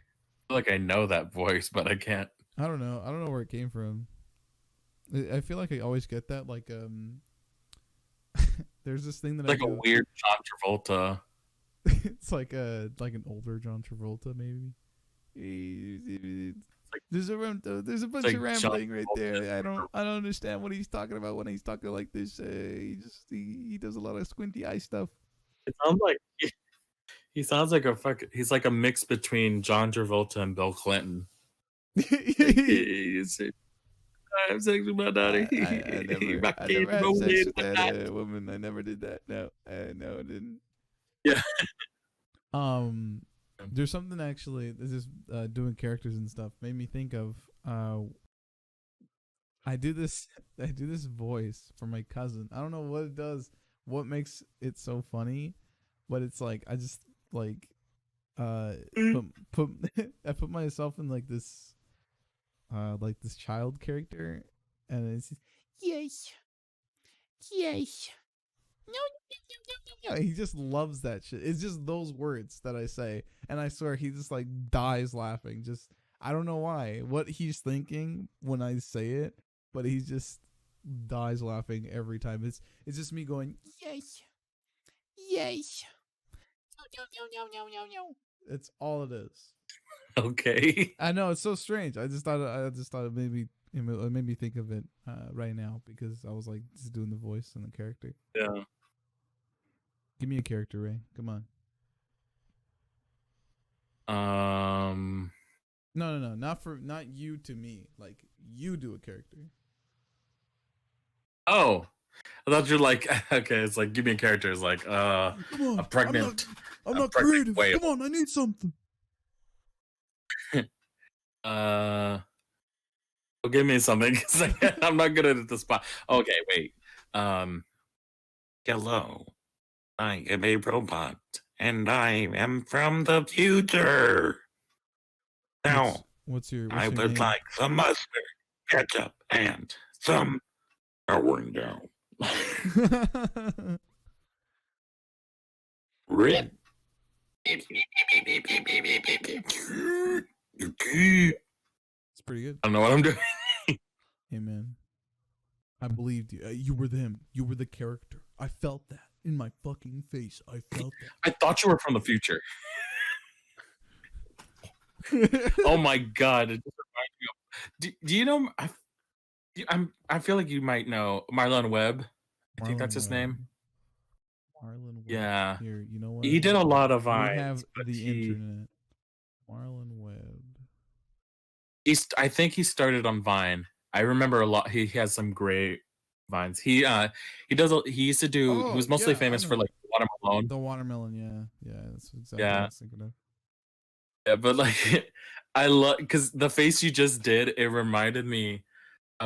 like I know that voice, but I can't. I don't know where it came from. I feel like I always get that. Like there's this thing that I Like a do. weird John Travolta. It's like an older John Travolta maybe. Like, There's a bunch like of John rambling right Travolta. there. I don't understand what he's talking about when he's talking like this. He does a lot of squinty eye stuff. It sounds like he sounds like he's like a mix between John Travolta and Bill Clinton. Like, I'm sex with my daddy. My I kid never had sex rolling with my that night. woman. I never did that. No, no, I didn't. Yeah. There's something actually. This is doing characters and stuff made me think of. I do this. I do this voice for my cousin. I don't know what it does. What makes it so funny, but it's like I just like put I put myself in like this child character, and it's just, yes, yes. No, no, no, no, no. He just loves that shit. It's just those words that I say, and I swear he just like dies laughing. Just I don't know why, what he's thinking when I say it, but he just dies laughing every time. It's just me going yes, yes. No, no, no, no, no, no, no. It's all it is. Okay. I know it's so strange. I just thought it made me think of it right now because I was like just doing the voice and the character. Yeah. Give me a character, Ray. Come on. No, not you to me. Like you do a character. Oh, I thought you're like okay. It's like give me a character. It's like Come on, a pregnant. I'm not creative. Whale. Come on, I need something. Well, give me something. I'm not good at the spot. Okay, wait. Hello, I am a robot, and I am from the future. Now, what's your I would name? like some mustard, ketchup, and some window. Red. It's pretty good. I don't know what I'm doing. Hey man, I believed you. You were them. You were the character. I felt that in my fucking face. I felt that. I thought you were from the future. Oh my god! It just reminds me of, do you know? I feel like you might know Marlon Webb. I think that's his name. Marlon Webb. Yeah. Here, you know what? He did a lot of We vines. have the internet. Marlon Webb. I think he started on Vine. I remember a lot. He has some great vines. He used to do. He was mostly famous for like watermelon. The watermelon, yeah, that's exactly what I was thinking of. Yeah, but like, I love because the face you just did. It reminded me,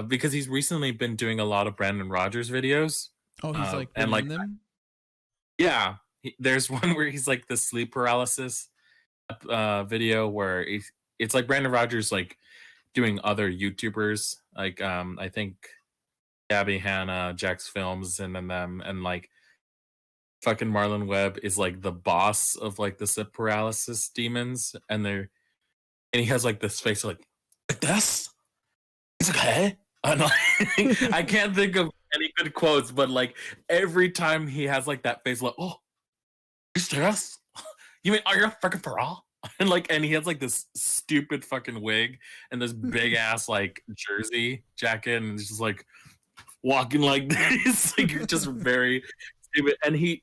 because he's recently been doing a lot of Brandon Rogers videos. Oh, he's like and like them. Yeah, there's one where he's like the sleep paralysis video where it's like Brandon Rogers like doing other YouTubers like I think Gabby Hanna, Jax Films, and then them, and like fucking Marlon Webb is like the boss of like the sleep paralysis demons, and he has like this face like this. It's okay. And like, I can't think of any good quotes, but like every time he has like that face, like, oh, you serious? You mean are you freaking for all? And like, and he has like this stupid fucking wig and this big ass like jersey jacket, and it's just like walking like this, like just very stupid. And he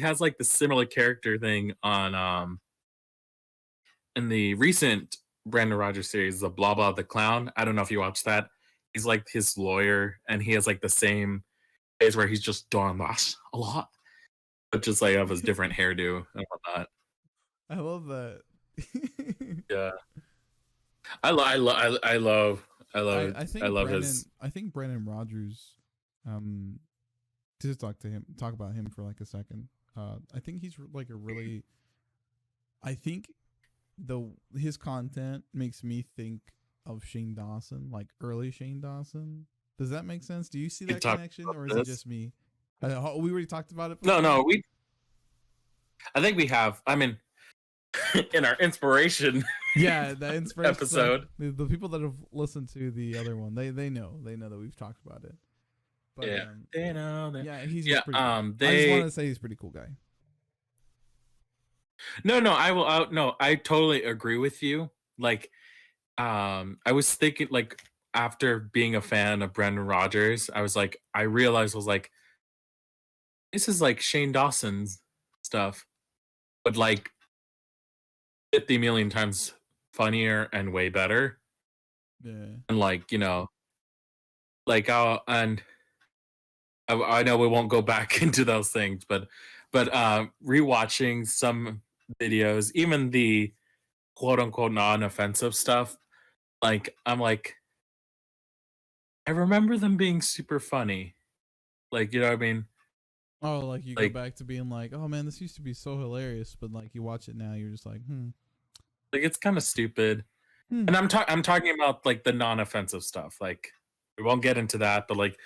has like the similar character thing on in the recent Brandon Rogers series, the Blah Blah the Clown. I don't know if you watched that. He's like his lawyer, and he has like the same face where he's just doing that a lot, but just like of his different hairdo and whatnot. I love that. Yeah, I love Brandon, his. I think Brandon Rogers. To talk about him for like a second. I think he's like a really. I think his content makes me think of Shane Dawson, like early Shane Dawson. Does that make sense? Do you see that connection, or is it just me? We already talked about it before? No, I think we have. I mean, in our inspiration Yeah, the inspiration episode. the people that have listened to the other one, they know that we've talked about it. But Yeah, they know that. yeah, he's Yeah, pretty. I just they want to say he's a pretty cool guy. no, I will out. No, I totally agree with you. Like, I was thinking, like, after being a fan of Brendan Rodgers, I was like, I realized I was like, this is like Shane Dawson's stuff, but like 50 million times funnier and way better. Yeah. And like, like and I know we won't go back into those things, but rewatching some videos, even the quote unquote non-offensive stuff, like I'm like, I remember them being super funny. Like, you know what I mean? Oh, like you go Like back to being like, oh man, this used to be so hilarious, but like you watch it now, you're just like, like it's kind of stupid. hmm. And I'm talking about like the non-offensive stuff. Like we won't get into that, but like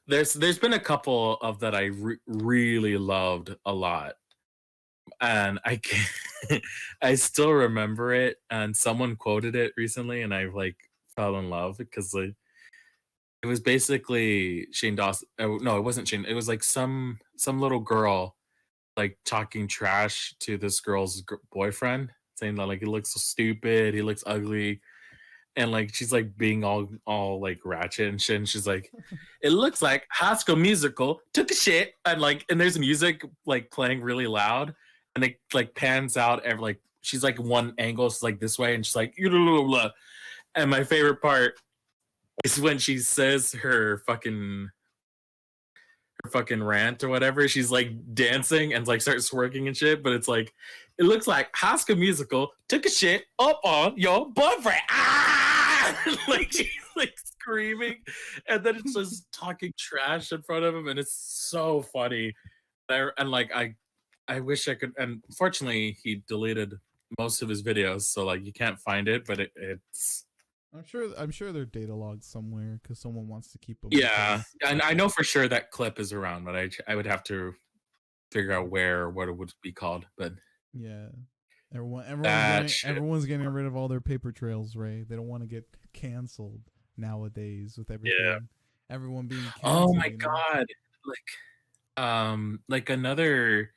there's been a couple of that I really loved a lot, and I can I still remember it. And someone quoted it recently, and I like fell in love because like it was basically Shane Dawson. Oh, no, it wasn't Shane. It was like some little girl like talking trash to this girl's boyfriend, saying that like he looks so stupid, he looks ugly, and like she's like being all like ratchet and shit. And she's like, "It looks like High School Musical took a shit," and there's music like playing really loud, and it like pans out every like she's like one angle, it's like this way, and she's like, and my favorite part is when she says her fucking rant or whatever. She's like dancing and like starts twerking and shit, but it's like it looks like High School Musical took a shit up on your boyfriend. Ah! Like she's like screaming, and then it's just talking trash in front of him, and it's so funny. And like I wish I could. And fortunately, he deleted most of his videos, so like you can't find it. But it's I'm sure they're data logged somewhere because someone wants to keep them. yeah, and I know for sure that clip is around, but I would have to figure out where or what it would be called. But Yeah. that shit. Everyone's getting rid of all their paper trails, Ray. They don't want to get canceled nowadays with Yeah. everything. Everyone being Oh canceled, my god. Like another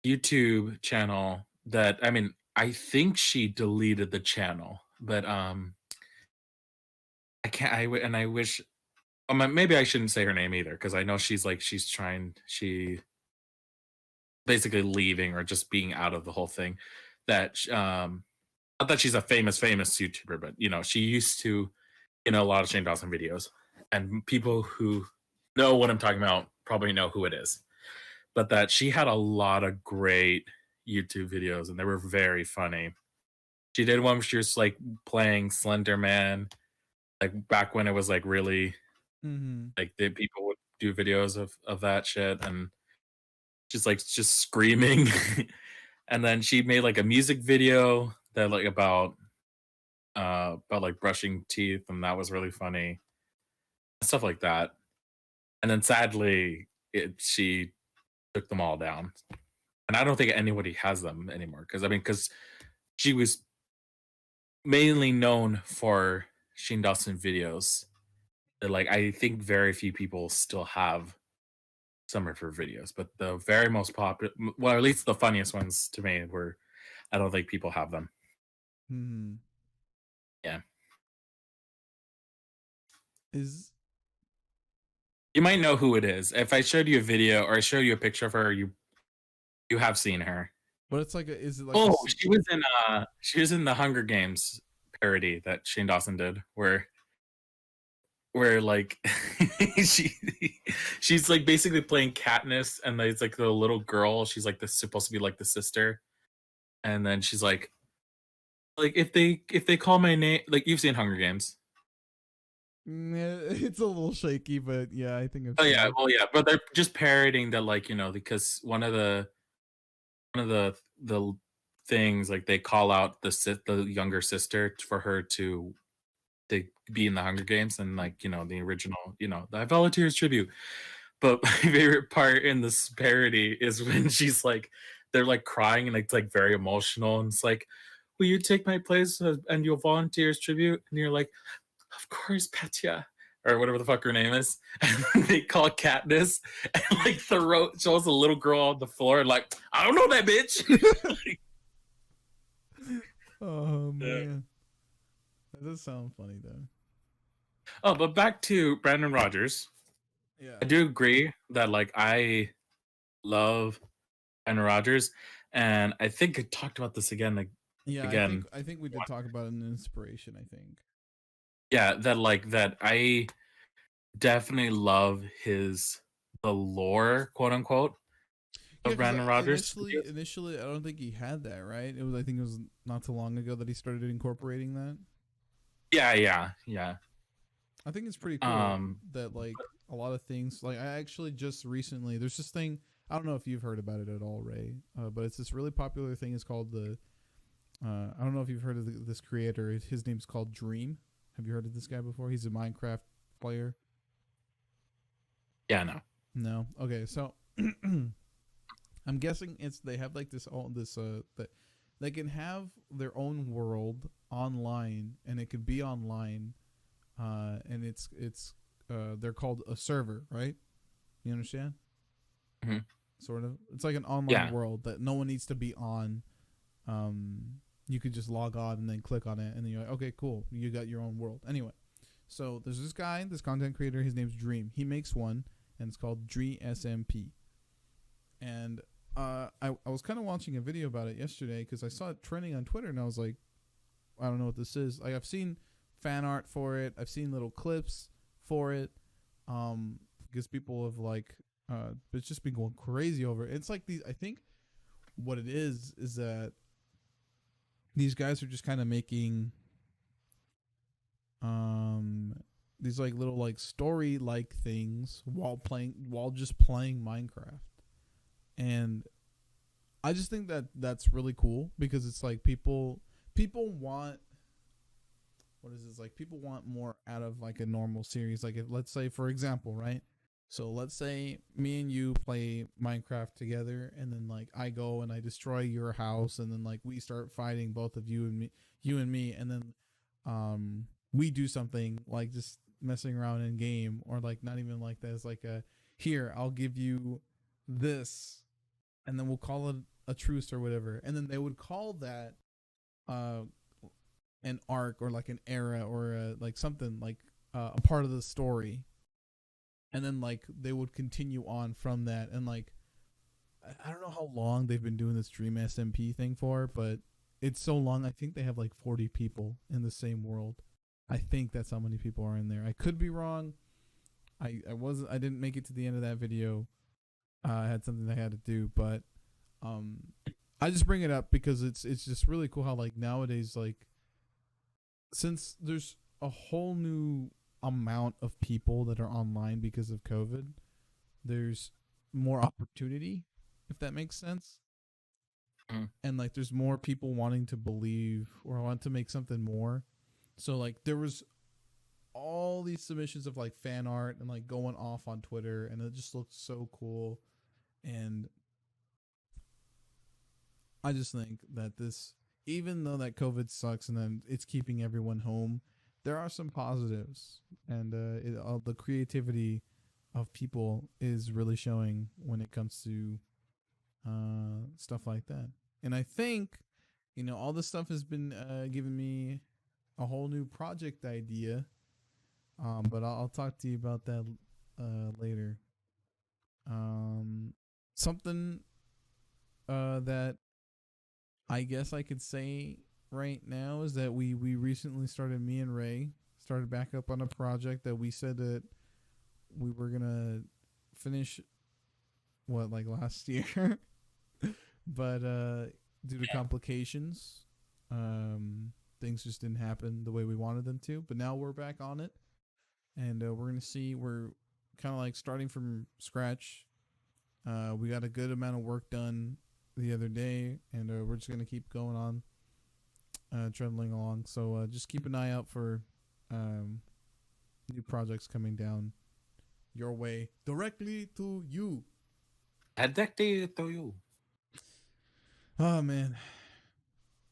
YouTube channel that I mean, I think she deleted the channel, but I can't. And I wish. Maybe I shouldn't say her name either because I know she basically leaving or just being out of the whole thing. That not that she's a famous YouTuber, but she used to a lot of Shane Dawson videos, and people who know what I'm talking about probably know who it is. But that she had a lot of great YouTube videos, and they were very funny. She did one where she was like playing Slender Man, like back when it was like really like the people would do videos of that shit, and just screaming. And then she made like a music video that like about like brushing teeth, and that was really funny, stuff like that. And then sadly, she took them all down, and I don't think anybody has them anymore. Because she was mainly known for Shane Dawson videos. That like I think very few people still have some of her videos, but the very most popular, well, at least the funniest ones to me were, I don't think people have them. Yeah, Is you might know who it is if I showed you a video or I showed you a picture of her. You have seen her. But it's like is it like Oh, she was in the Hunger Games parody that Shane Dawson did, where like she she's like basically playing Katniss, and it's like the little girl. She's like supposed to be like the sister, and then she's like if they call my name, like you've seen Hunger Games. it's a little shaky, but yeah, I think I've Oh seen yeah, it. well yeah, but they're just parodying that, like because one of the things, like they call out the younger sister for her to be in the Hunger Games, and like the original, the volunteers tribute. But my favorite part in this parody is when she's like, they're like crying and it's like very emotional and it's like, will you take my place and you'll volunteer as tribute? And you're like, of course, Petya. Or whatever the fuck her name is. And they call Katniss and like shows a little girl on the floor and like, I don't know that bitch. Oh man, that does sound funny though. Oh, but back to Brandon Rogers. Yeah. I do agree that like I love Brandon Rogers, and I think I talked about this again. Like Yeah, again, I think we did talk about an inspiration. I think. yeah, that I definitely love the lore, quote unquote, Yeah, of because Brandon Rogers. initially, I don't think he had that. Right? I think it was not too long ago that he started incorporating that. Yeah. I think it's pretty cool that like a lot of things. Like I actually just recently, there's this thing. I don't know if you've heard about it at all, Ray, but it's this really popular thing. It's called the. I don't know if you've heard of this creator. His name's called Dream. Have you heard of this guy before? He's a Minecraft player. Yeah, no. No. Okay, so I'm guessing it's they have like this that they can have their own world online, and it could be online, and it's they're called a server, right? You understand? Mm-hmm. Sort of. It's like an online Yeah. world that no one needs to be on. You could just log on and then click on it, and then you're like, okay, cool, you got your own world. Anyway, so there's this guy, this content creator. His name's Dream. He makes one, and it's called Dream SMP. And I was kind of watching a video about it yesterday because I saw it trending on Twitter, and I was like, I don't know what this is. Like I've seen fan art for it. I've seen little clips for it. Because people have like, it's just been going crazy over it. It's like these. I think what it is that these guys are just kind of making these like little like story like things while just playing Minecraft. And I just think that that's really cool because it's like people want, what is this, like people want more out of like a normal series. Like if, let's say for example, right, so let's say me and you play Minecraft together, and then like I go and I destroy your house, and then like we start fighting, both of you and me, and then we do something like just messing around in game, or like not even like that. It's like here, I'll give you this, and then we'll call it a truce or whatever, and then they would call that an arc or like an era or like something like a part of the story, and then like they would continue on from that. And like I don't know how long they've been doing this Dream SMP thing for, but it's so long. I think they have like 40 people in the same world. I think that's how many people are in there. I could be wrong. I didn't make it to the end of that video. I had something I had to do, but I just bring it up because it's just really cool how like nowadays, like since there's a whole new amount of people that are online because of COVID, there's more opportunity, if that makes sense. And like there's more people wanting to believe or want to make something more. So like there was all these submissions of like fan art and like going off on Twitter, and it just looked so cool. And I just think that this, even though that COVID sucks and then it's keeping everyone home, there are some positives, and the creativity of people is really showing when it comes to stuff like that. And I think, all this stuff has been giving me a whole new project idea. But I'll talk to you about that later. Something that I guess I could say right now is that we recently started, me and Ray started back up on a project that we said that we were gonna finish like last year. But due to complications, things just didn't happen the way we wanted them to. But now we're back on it, and we're gonna see. We're kind of like starting from scratch. We got a good amount of work done the other day, and we're just gonna keep going on, trundling along. So just keep an eye out for new projects coming down your way directly to you. Addicted to you. Oh man,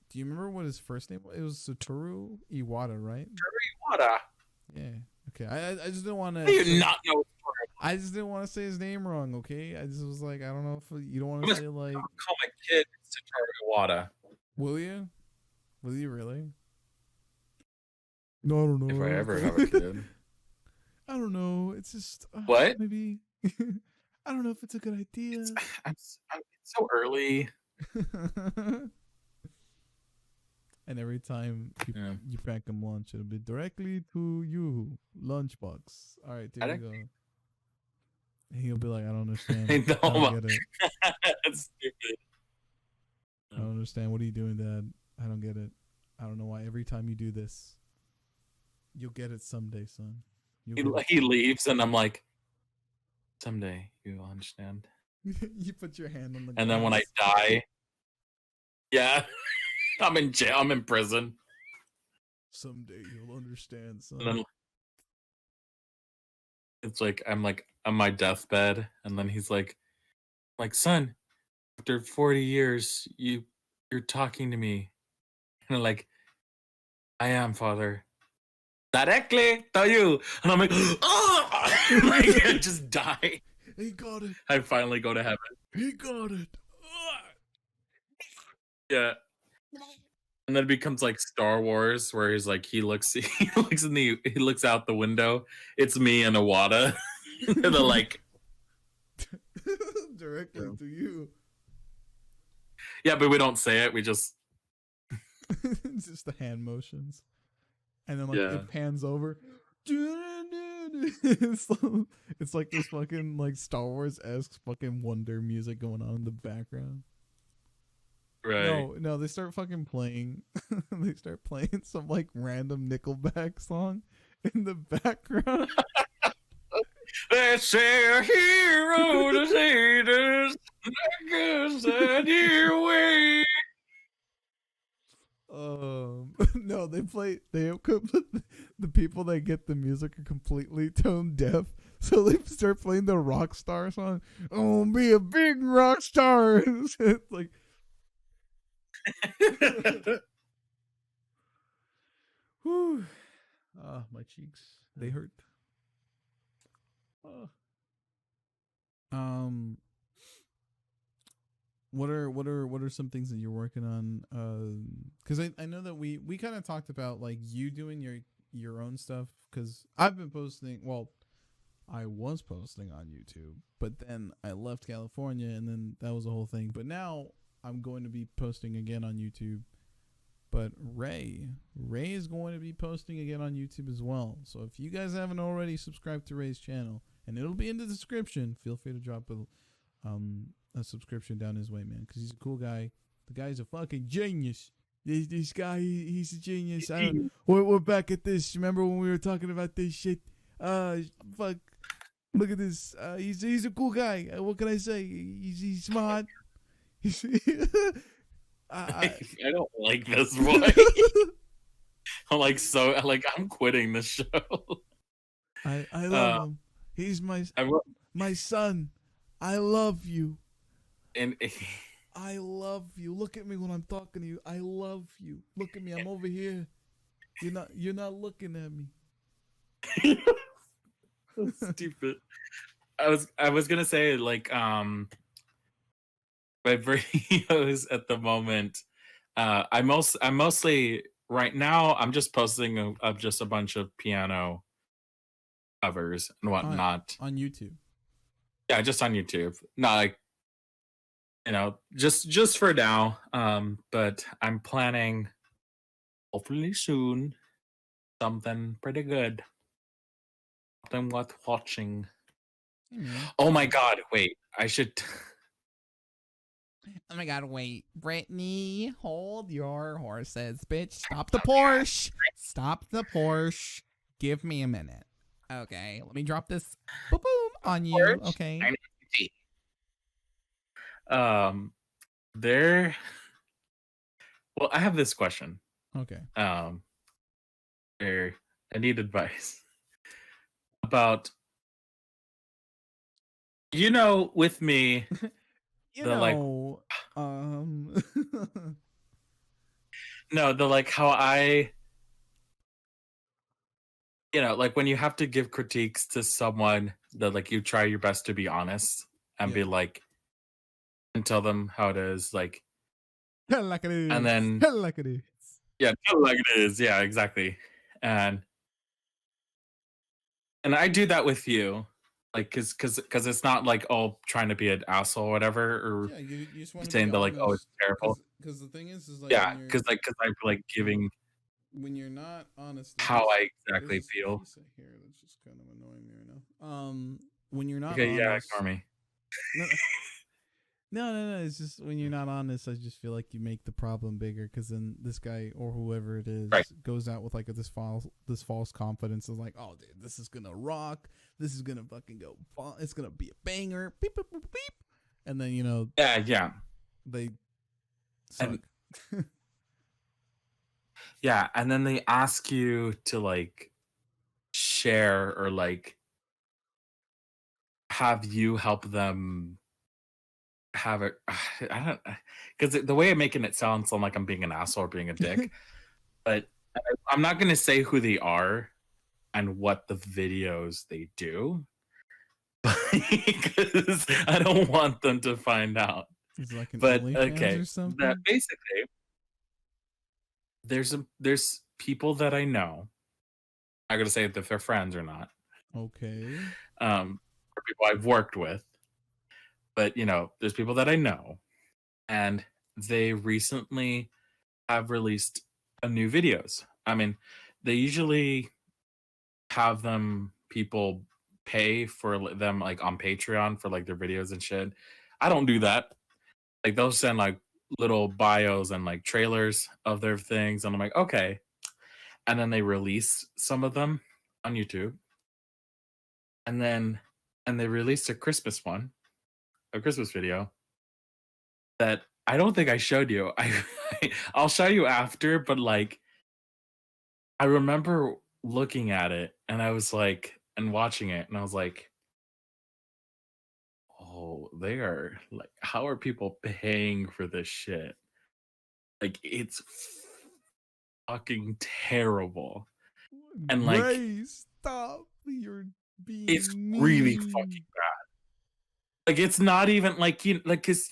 do you remember what his first name was? It was Satoru Iwata, right? What? Yeah. Okay. I just didn't want How to do you say. not know? I just didn't want to say his name wrong. Okay. I just was like, I don't know if you don't want I'm to gonna say like. call my kid Satoru Iwata Will you? Will you really? No, I don't if I know. ever have a kid. I don't know. It's just What? maybe. I don't know if it's a good idea. It's so early. And every time Yeah. you pack him lunch, it'll be directly to you, lunchbox. All right, there you go. And he'll be like, I don't understand. I I don't know. get it. That's stupid. I don't understand. What are you doing, Dad? I don't get it. I don't know why every time you do this, you'll get it someday, son. He leaves, and I'm like, someday you'll understand. You put your hand on the glass. And then when I die, yeah, I'm in jail. I'm in prison. Someday you'll understand, son. And then it's like I'm on my deathbed, and then he's like, son, after 40 years, you're talking to me, and I'm like, I am, Father. Directly to you, and I'm like, oh, like I just die. He got it. I finally go to heaven. He got it. Yeah. And then it becomes like Star Wars, where he's like, he looks out the window. It's me and Iwata. They're like directly to you. Yeah, but we don't say it. We just just the hand motions, and then Yeah. it pans over. It's like this fucking like Star Wars-esque fucking wonder music going on in the background. right. No, they start fucking playing. They start playing some like random Nickelback song in the background. Let's say a hero to save us, and your way. No, they play. The people that get the music are completely tone deaf, so they start playing the rock star song. Oh, be a big rock star. It's like, whew. My cheeks, they hurt. What are some things that you're working on? Because I know that we kind of talked about like you doing your own stuff. Because I've been posting. Well, I was posting on YouTube, but then I left California, and then that was the whole thing. But now I'm going to be posting again on YouTube. But Rey is going to be posting again on YouTube as well. So if you guys haven't already subscribed to Rey's channel, and it'll be in the description, feel free to drop a subscription down his way, man, because he's a cool guy. The guy's a fucking genius. This guy, he's a genius. We're back at this. Remember when we were talking about this shit? Fuck. Look at this. He's a cool guy. What can I say? He's smart. I don't like this boy. I'm quitting this show. I love him. He's my son. I love you. And I love you. Look at me when I'm talking to you. I love you. Look at me. I'm over here. You're not looking at me. Stupid. I was gonna say like my videos at the moment. I'm mostly right now. I'm just posting of just a bunch of piano covers and whatnot on YouTube. Yeah, just on YouTube. Not like just for now. But I'm planning hopefully soon something pretty good, something worth watching. Oh my god! Wait, I should. Oh my god, wait. Brittany, hold your horses, bitch. Stop the Porsche. Stop the Porsche. Give me a minute. Okay, let me drop this boom on you. Okay. There. Well, I have this question. Okay. There, I need advice about, with me, Um. No, the like how I, like when you have to give critiques to someone that like you try your best to be honest and be Yeah. like and tell them how it is, like, Tell like it and is. then Tell like it is. yeah, tell it like it is. Yeah, exactly. And I do that with you, like, cause it's not like oh trying to be an asshole or whatever, or Yeah, you just want to be saying that like oh it's honest, terrible. because the thing is like Yeah, cause I'm like giving when you're not honest. how I There's exactly this feel. piece of hair that's just kind of annoying me right now. When you're not Okay, yeah, ignore honest, me. no, no. It's just when you're not honest, I just feel like you make the problem bigger because then this guy or whoever it Right. is goes out with like this false confidence of like, oh, dude, this is gonna rock. This is gonna fucking go. It's gonna be a banger. Beep beep beep beep. And then Yeah. they And suck. yeah, and then they ask you to like share or like have you help them have it. I don't, because the way I'm making it sound like I'm being an asshole or being a dick, but I'm not going to say who they are and what the videos they do because I don't want them to find out. Is it like an But OnlyFans okay, or that something? basically there's people that I know. I'm gonna say if they're friends or not, Okay. or people I've worked with. But there's people that I know, and they recently have released a new videos. I mean, they usually have them people pay for them like on Patreon for like their videos and shit. I don't do that. Like they'll send like little bios and like trailers of their things, and I'm like, okay. And then they release some of them on YouTube, and then they released a Christmas one, a Christmas video that I don't think I showed you. I'll show you after, but like I remember looking at it and I was like and watching it and I was like, "Oh, they are like how are people paying for this shit?" Like it's fucking terrible. And like Ray, stop. You're it's being really fucking mean. like it's not even like cuz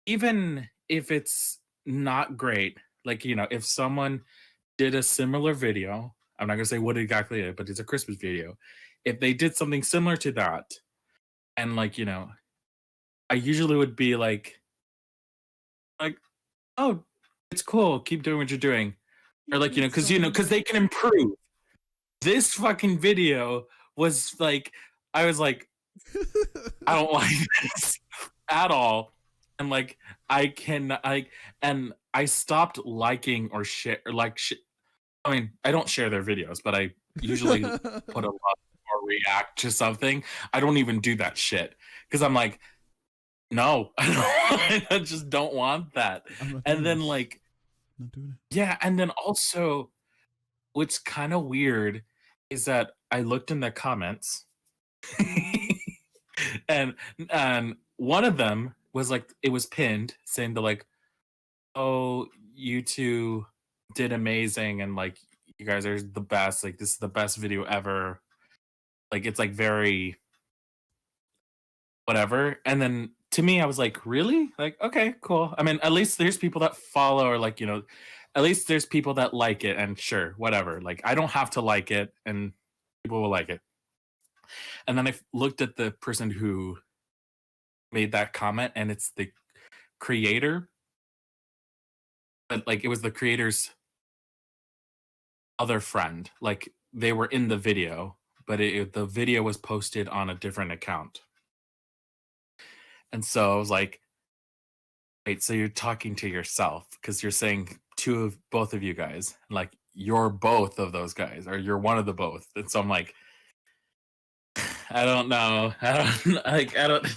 even if it's not great, like if someone did a similar video, I'm not going to say what exactly it is, but it's a Christmas video. If they did something similar to that and like, I usually would be like, "Oh, it's cool. Keep doing what you're doing." Or You like, did cuz something. cuz they can improve. This fucking video was like I was like I don't like this at all. And like I can like and I stopped liking or share or like I mean, I don't share their videos, but I usually put a lot or react to something. I don't even do that shit because I'm like, no, I just don't want that. I'm not And doing then this. like, I'm not doing yeah, and then also what's kind of weird is that I looked in the comments and one of them was like it was pinned saying to like, oh, you two did amazing and like you guys are the best. Like this is the best video ever. Like it's like very whatever. And then to me, I was like, really? Like, okay, cool. I mean, at least there's people that follow or like, at least there's people that like it and sure, whatever. Like I don't have to like it and people will like it. And then I looked at the person who made that comment and it's the creator. But like it was the creator's other friend. Like they were in the video, but the video was posted on a different account. And so I was like, wait, so you're talking to yourself because you're saying both of you guys, like you're both of those guys, or you're one of the both. And so I'm like, I don't know. I don't like. I don't.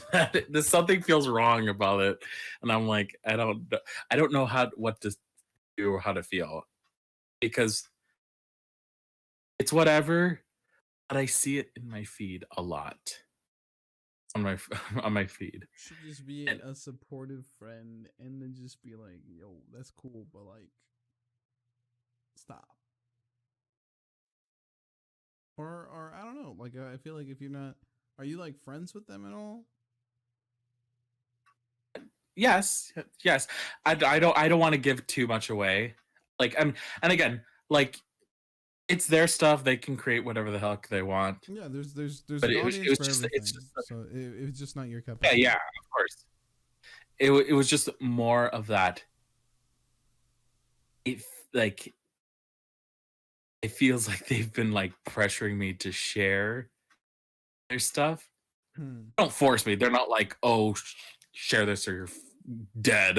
There's something feels wrong about it, and I'm like, I don't know what to do or how to feel because it's whatever. But I see it in my feed a lot, on my on my feed. Should just be And a supportive friend, and then just be like, "Yo, that's cool," but like, stop. Or I don't know. Like, I feel like if you're not, are you like friends with them at all? yes, yes, I don't want to give too much away. Like, and again, like it's their stuff. They can create whatever the heck they want. Yeah, there's But an it audience was for just it's everything. just So it's just not your cup of yeah, tea. yeah, of course. It was just more of that. It like it feels like they've been like pressuring me to share their stuff. Hmm. Don't force me. They're not like, oh, share this or you're dead,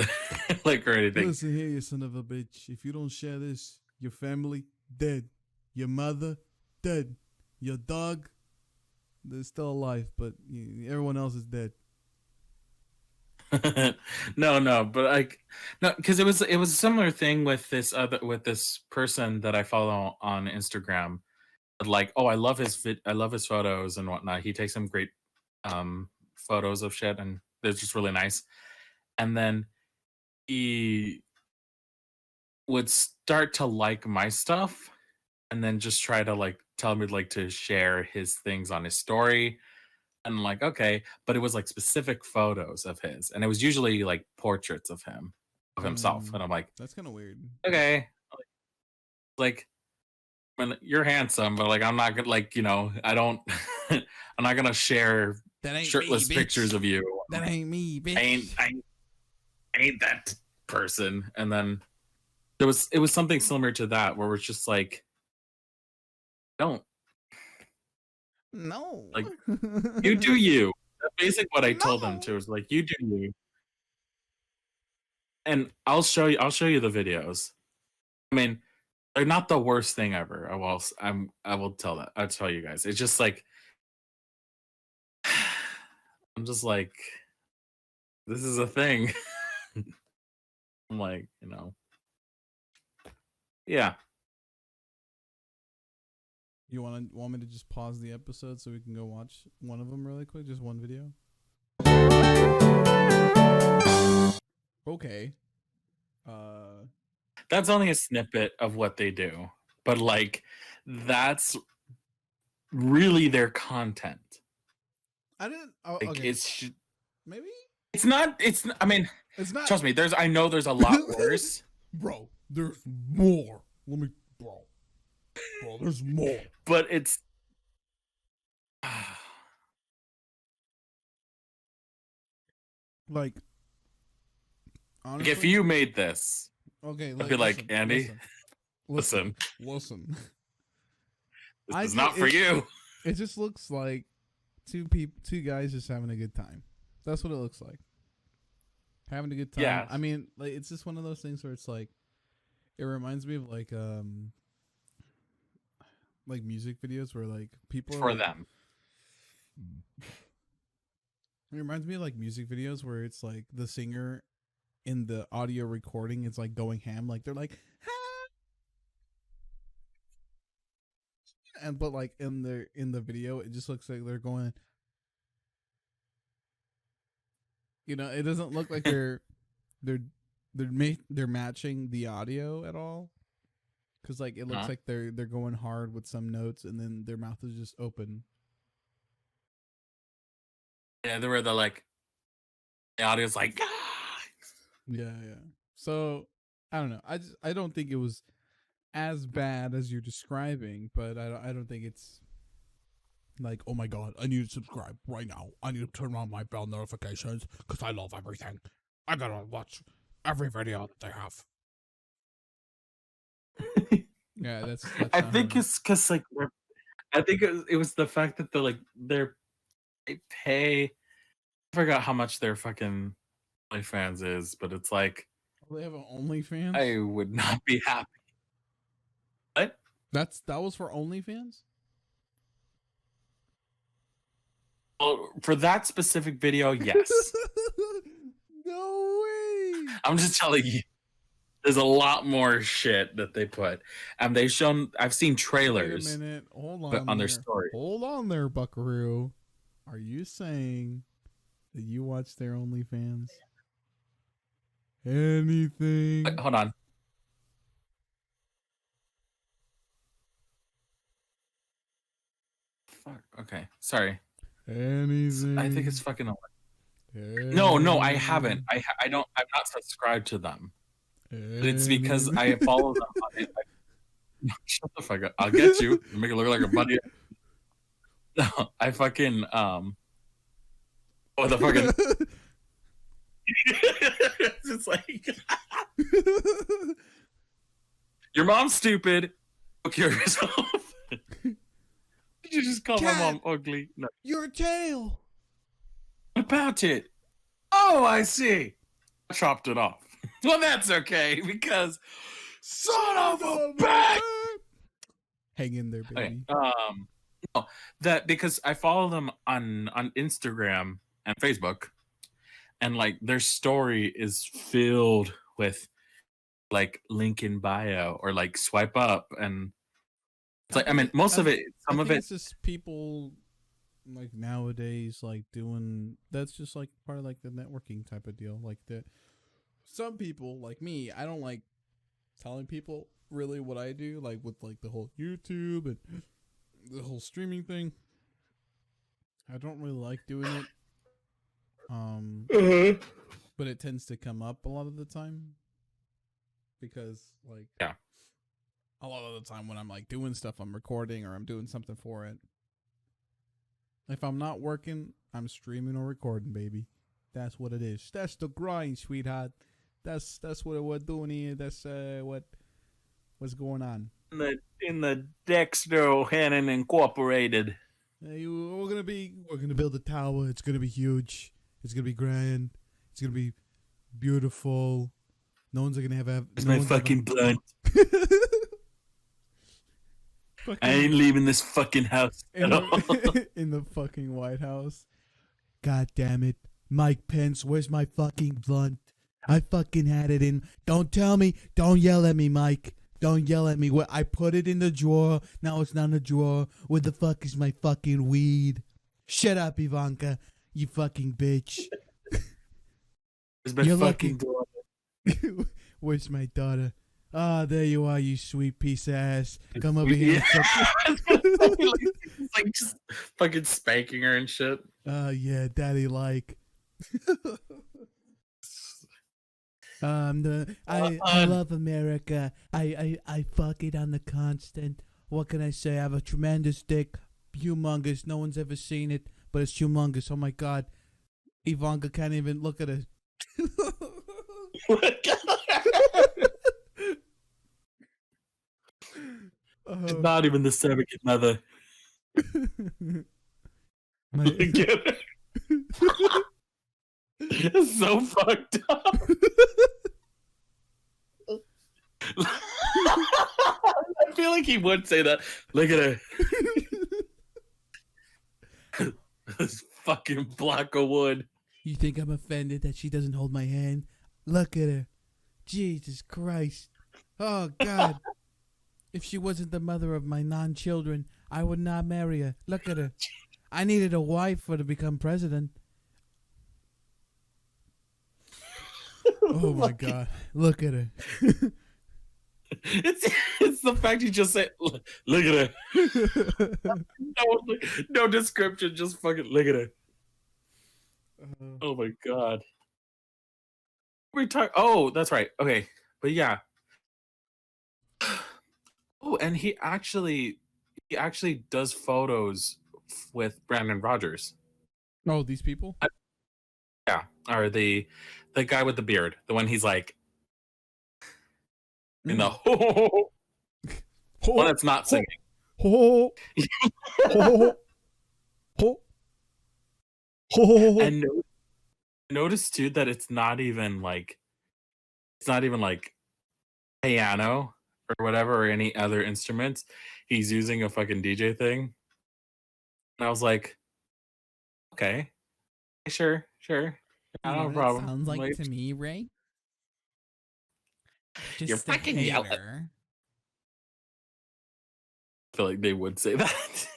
like or anything. Listen here, you son of a bitch. If you don't share this, your family dead. Your mother dead. Your dog, they're still alive, but everyone else is dead. No, but like no, because it was a similar thing with this person that I follow on Instagram. Like, oh, I love his photos and whatnot. He takes some great photos of shit, and they're just really nice. And then he would start to like my stuff, and then just try to like tell me like to share his things on his story. And I'm like, okay, but it was like specific photos of his, and it was usually like portraits of him, of himself. Hmm. And I'm like, That's kind of weird. okay, like, when you're handsome, but like, I'm not gonna like, I don't, I'm not gonna share That ain't me, shirtless pictures bitch. of you. That ain't me, I ain't, bitch. I ain't, I ain't that person. And then it was something similar to that where it's just like, don't No. like, you do you. That's basically what I told them No. too. Is like, you do you, and I'll show you the videos. I mean, they're not the worst thing ever. I will tell that. I'll tell you guys. It's just like I'm just like, this is a thing. I'm like, yeah. You want me to just pause the episode so we can go watch one of them really quick? Just one video. Okay. That's only a snippet of what they do, but like, that's really their content. I didn't. Oh, Like, okay. Maybe it's not. I mean, it's not. trust me. I know there's a lot worse, Bro, there's more. Bro, there's more. but it's. Like, Like, if honestly. you made this, Okay, I'd be like, Andy, listen. listen, I this is not for you. It just looks like two guys just having a good time. That's what it looks like. Having a good time. Yeah. I mean, like, it's just one of those things where it's like, it reminds me of like music videos where like people are For like, them. it reminds me of like music videos where it's like the singer in the audio recording is like going ham, like they're like, "Ah!" and but like in the video, it just looks like they're going. It doesn't look like they're they're matching the audio at all, because like it looks like they're going hard with some notes, and then their mouth is just open. Yeah, they were like, the audio's like, Yeah. So I don't know. I don't think it was as bad as you're describing, but I don't think it's like, oh my god, I need to subscribe right now. I need to turn on my bell notifications because I love everything. I gotta watch every video that they have. Yeah, that's I think it's because like I think it was the fact that they pay. I forgot how much their fucking OnlyFans is, but it's like, they have an OnlyFans. I would not be happy. What? That was for OnlyFans. Well, for that specific video, yes. No way. I'm just telling you. There's a lot more shit that they put, and I've seen trailers. Wait a minute. Hold on on their there. story. Hold on there, Buckaroo. Are you saying that you watch their OnlyFans? Wait, Anything. hold on. Fuck. Okay. Sorry. I think it's Anything. fucking. No, I haven't. Anything. I don't. I'm not subscribed to them. But it's because Anything. I follow them on it. Shut the fuck up. I'll get you. You make it look like a buddy. No, I fucking Oh, the fucking. It's just like your mom's stupid. Look yourself. Did you just call my mom ugly? No. Your tail. What about it? Oh, I see. I chopped it off. Well, that's okay because son of a bitch. Hang in there, baby. Okay. No, that because I follow them on Instagram and Facebook, and like their story is filled with like link in bio or like swipe up, and it's like I mean most of it, some of it. It's just people like nowadays like doing that's just like part of like the networking type of deal. Like that, some people like me, I don't like telling people really what I do, like with like the whole YouTube and the whole streaming thing. I don't really like doing it. But it tends to come up a lot of the time because like Yeah. a lot of the time when I'm like doing stuff, I'm recording or I'm doing something for it. If I'm not working, I'm streaming or recording, baby. That's what it is. That's the grind, sweetheart. That's what we're doing here. That's what's going on. In the Daxter O'Hannon Incorporated. Hey, we're gonna build a tower. It's gonna be huge. It's gonna be grand. It's gonna be beautiful. No one's gonna have. It's no my one's fucking blunt. Fucking, I ain't leaving this fucking house at all. in the fucking White House. God damn it, Mike Pence. Where's my fucking blunt? I fucking had it in. Don't tell me. Don't yell at me, Mike. Don't yell at me. I put it in the drawer. Now it's not in the drawer. Where the fuck is my fucking weed? Shut up, Ivanka. You fucking bitch. It's my You're fucking lucky. daughter. Where's my daughter? Ah, there you are, you sweet piece of ass. Come over here. Yeah. Like just fucking spanking her and shit. Yeah, daddy like. I love America. I fuck it on the constant. What can I say? I have a tremendous dick, humongous. No one's ever seen it, but it's humongous. Oh my god, Ivanka can't even look at it. She's not even the surrogate mother. Get it? It's so fucked up. I feel like he would say that. Look at her. This fucking block of wood. You think I'm offended that she doesn't hold my hand? Look at her. Jesus Christ. Oh, God. If she wasn't the mother of my non-children, I would not marry her. Look at her. I needed a wife for to become president. Oh, my God. Look at her. It's the fact you just said, look at her. No description, just fucking look at her. Oh my god. Oh, that's right. Okay, but yeah. Oh, and he actually does photos with Brandon Rogers. Oh, these people? Yeah, or the guy with the beard, the one he's like in the one that's not singing. And notice too that it's not even like piano or whatever or any other instruments. He's using a fucking DJ thing. And I was like, okay, sure. No problem. Sounds like to me, Ray. Just you're fucking yelling. I feel like they would say that.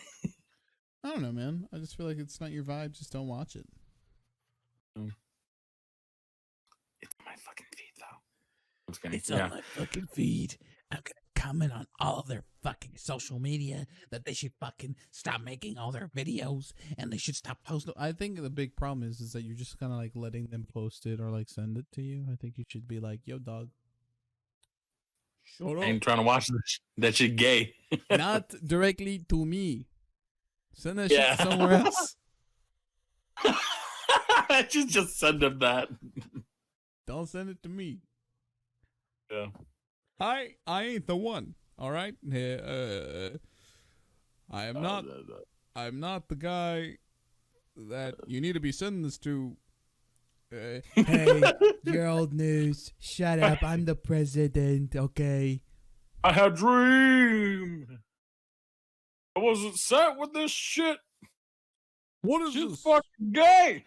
I don't know, man. I just feel like it's not your vibe. Just don't watch it. It's on my fucking feed, though. I'm just kidding. It's on my fucking feed. I'm gonna comment on all of their fucking social media that they should fucking stop making all their videos and they should stop posting. I think the big problem is that you're just kind of like letting them post it or like send it to you. I think you should be like, yo, dog. Shut I ain't trying to watch that shit gay. Not directly to me. Send that shit somewhere else. just send him that. Don't send it to me. Yeah. I ain't the one. All right. I am not. I'm not the guy that you need to be sending this to. Hey, you're old news. Shut up. I'm the president. Okay. I had dream. I wasn't set with this shit. What is She's this? fucking gay.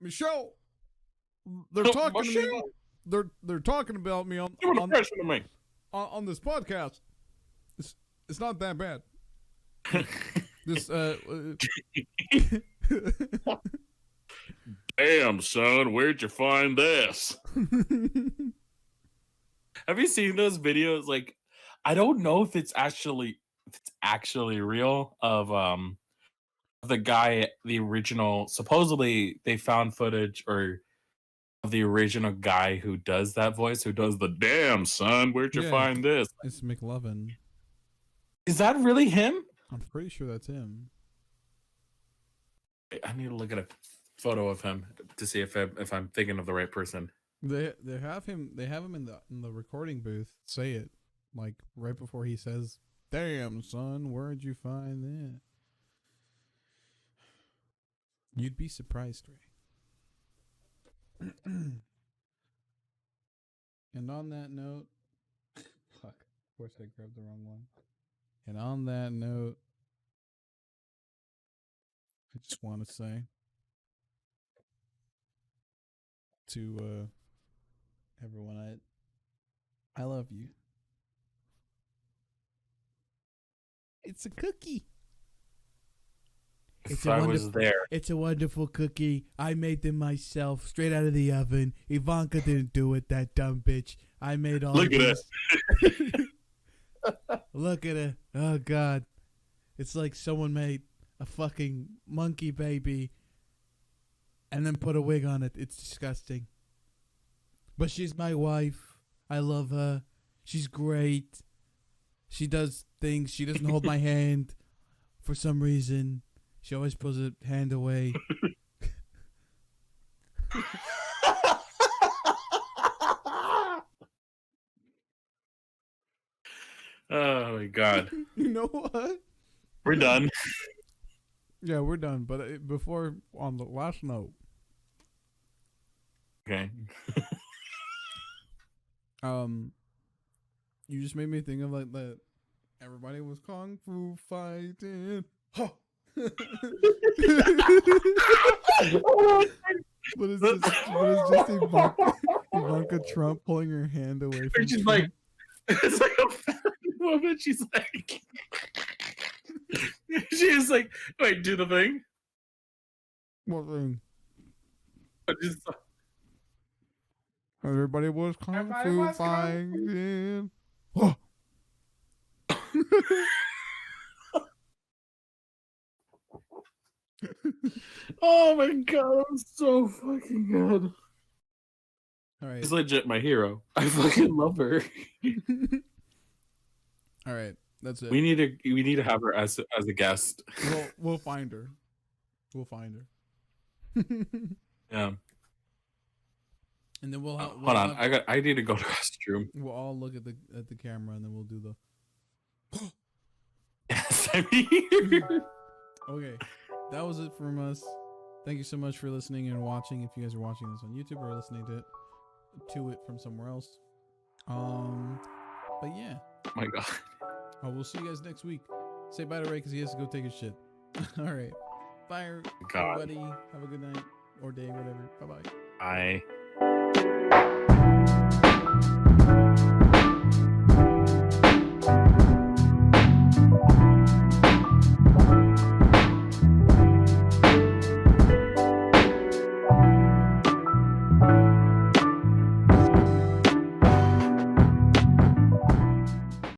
Michelle. They're talking to me. They're talking about me on this podcast. It's not that bad. This Damn, son, where'd you find this? Have you seen those videos? Like, I don't know if it's actually real of the guy, the original. Supposedly, they found footage of the original guy who does that voice, who does the damn son, where'd you find this? It's McLovin. Is that really him? I'm pretty sure that's him. I need to look at a photo of him to see if I'm thinking of the right person. They have him in the recording booth say it like right before he says, "Damn son, where'd you find that?" You'd be surprised, Ray. And on that note, fuck, of course I grabbed the wrong one. And on that note, I just want to say to everyone, I love you. It's a cookie. If I was there. It's a wonderful cookie. I made them myself, straight out of the oven. Ivanka didn't do it, that dumb bitch. I made all Look at it. Look at it. Oh, God. It's like someone made a fucking monkey baby and then put a wig on it. It's disgusting. But she's my wife. I love her. She's great. She does things. She doesn't hold my hand for some reason. She always pulls her hand away. Oh my God. You know what? We're done. Yeah, we're done. But before, on the last note. Okay. You just made me think of like that. Everybody was kung fu fighting. Huh. What is this? What is just Ivanka Trump pulling her hand away from She's Trump? like, it's like a fat woman. She's like, she's like, wait, do the thing. What thing? Just, Everybody was kung fu fighting. Huh. oh my God, I'm so fucking good. All right. She's legit my hero. I fucking love her. All right. That's it. We need to have her as a guest. We'll find her. We'll find her. Yeah. And then we'll hold on. I need to go to the restroom. We'll all look at the camera and then we'll do the. Yes, I'm here. Okay, that was it from us. Thank you so much for listening and watching. If you guys are watching this on YouTube or listening to it from somewhere else, but yeah. Oh my God. We'll see you guys next week. Say bye to Ray because he has to go take his shit. All right, bye, everybody. Have a good night or day, whatever. Bye bye. Bye.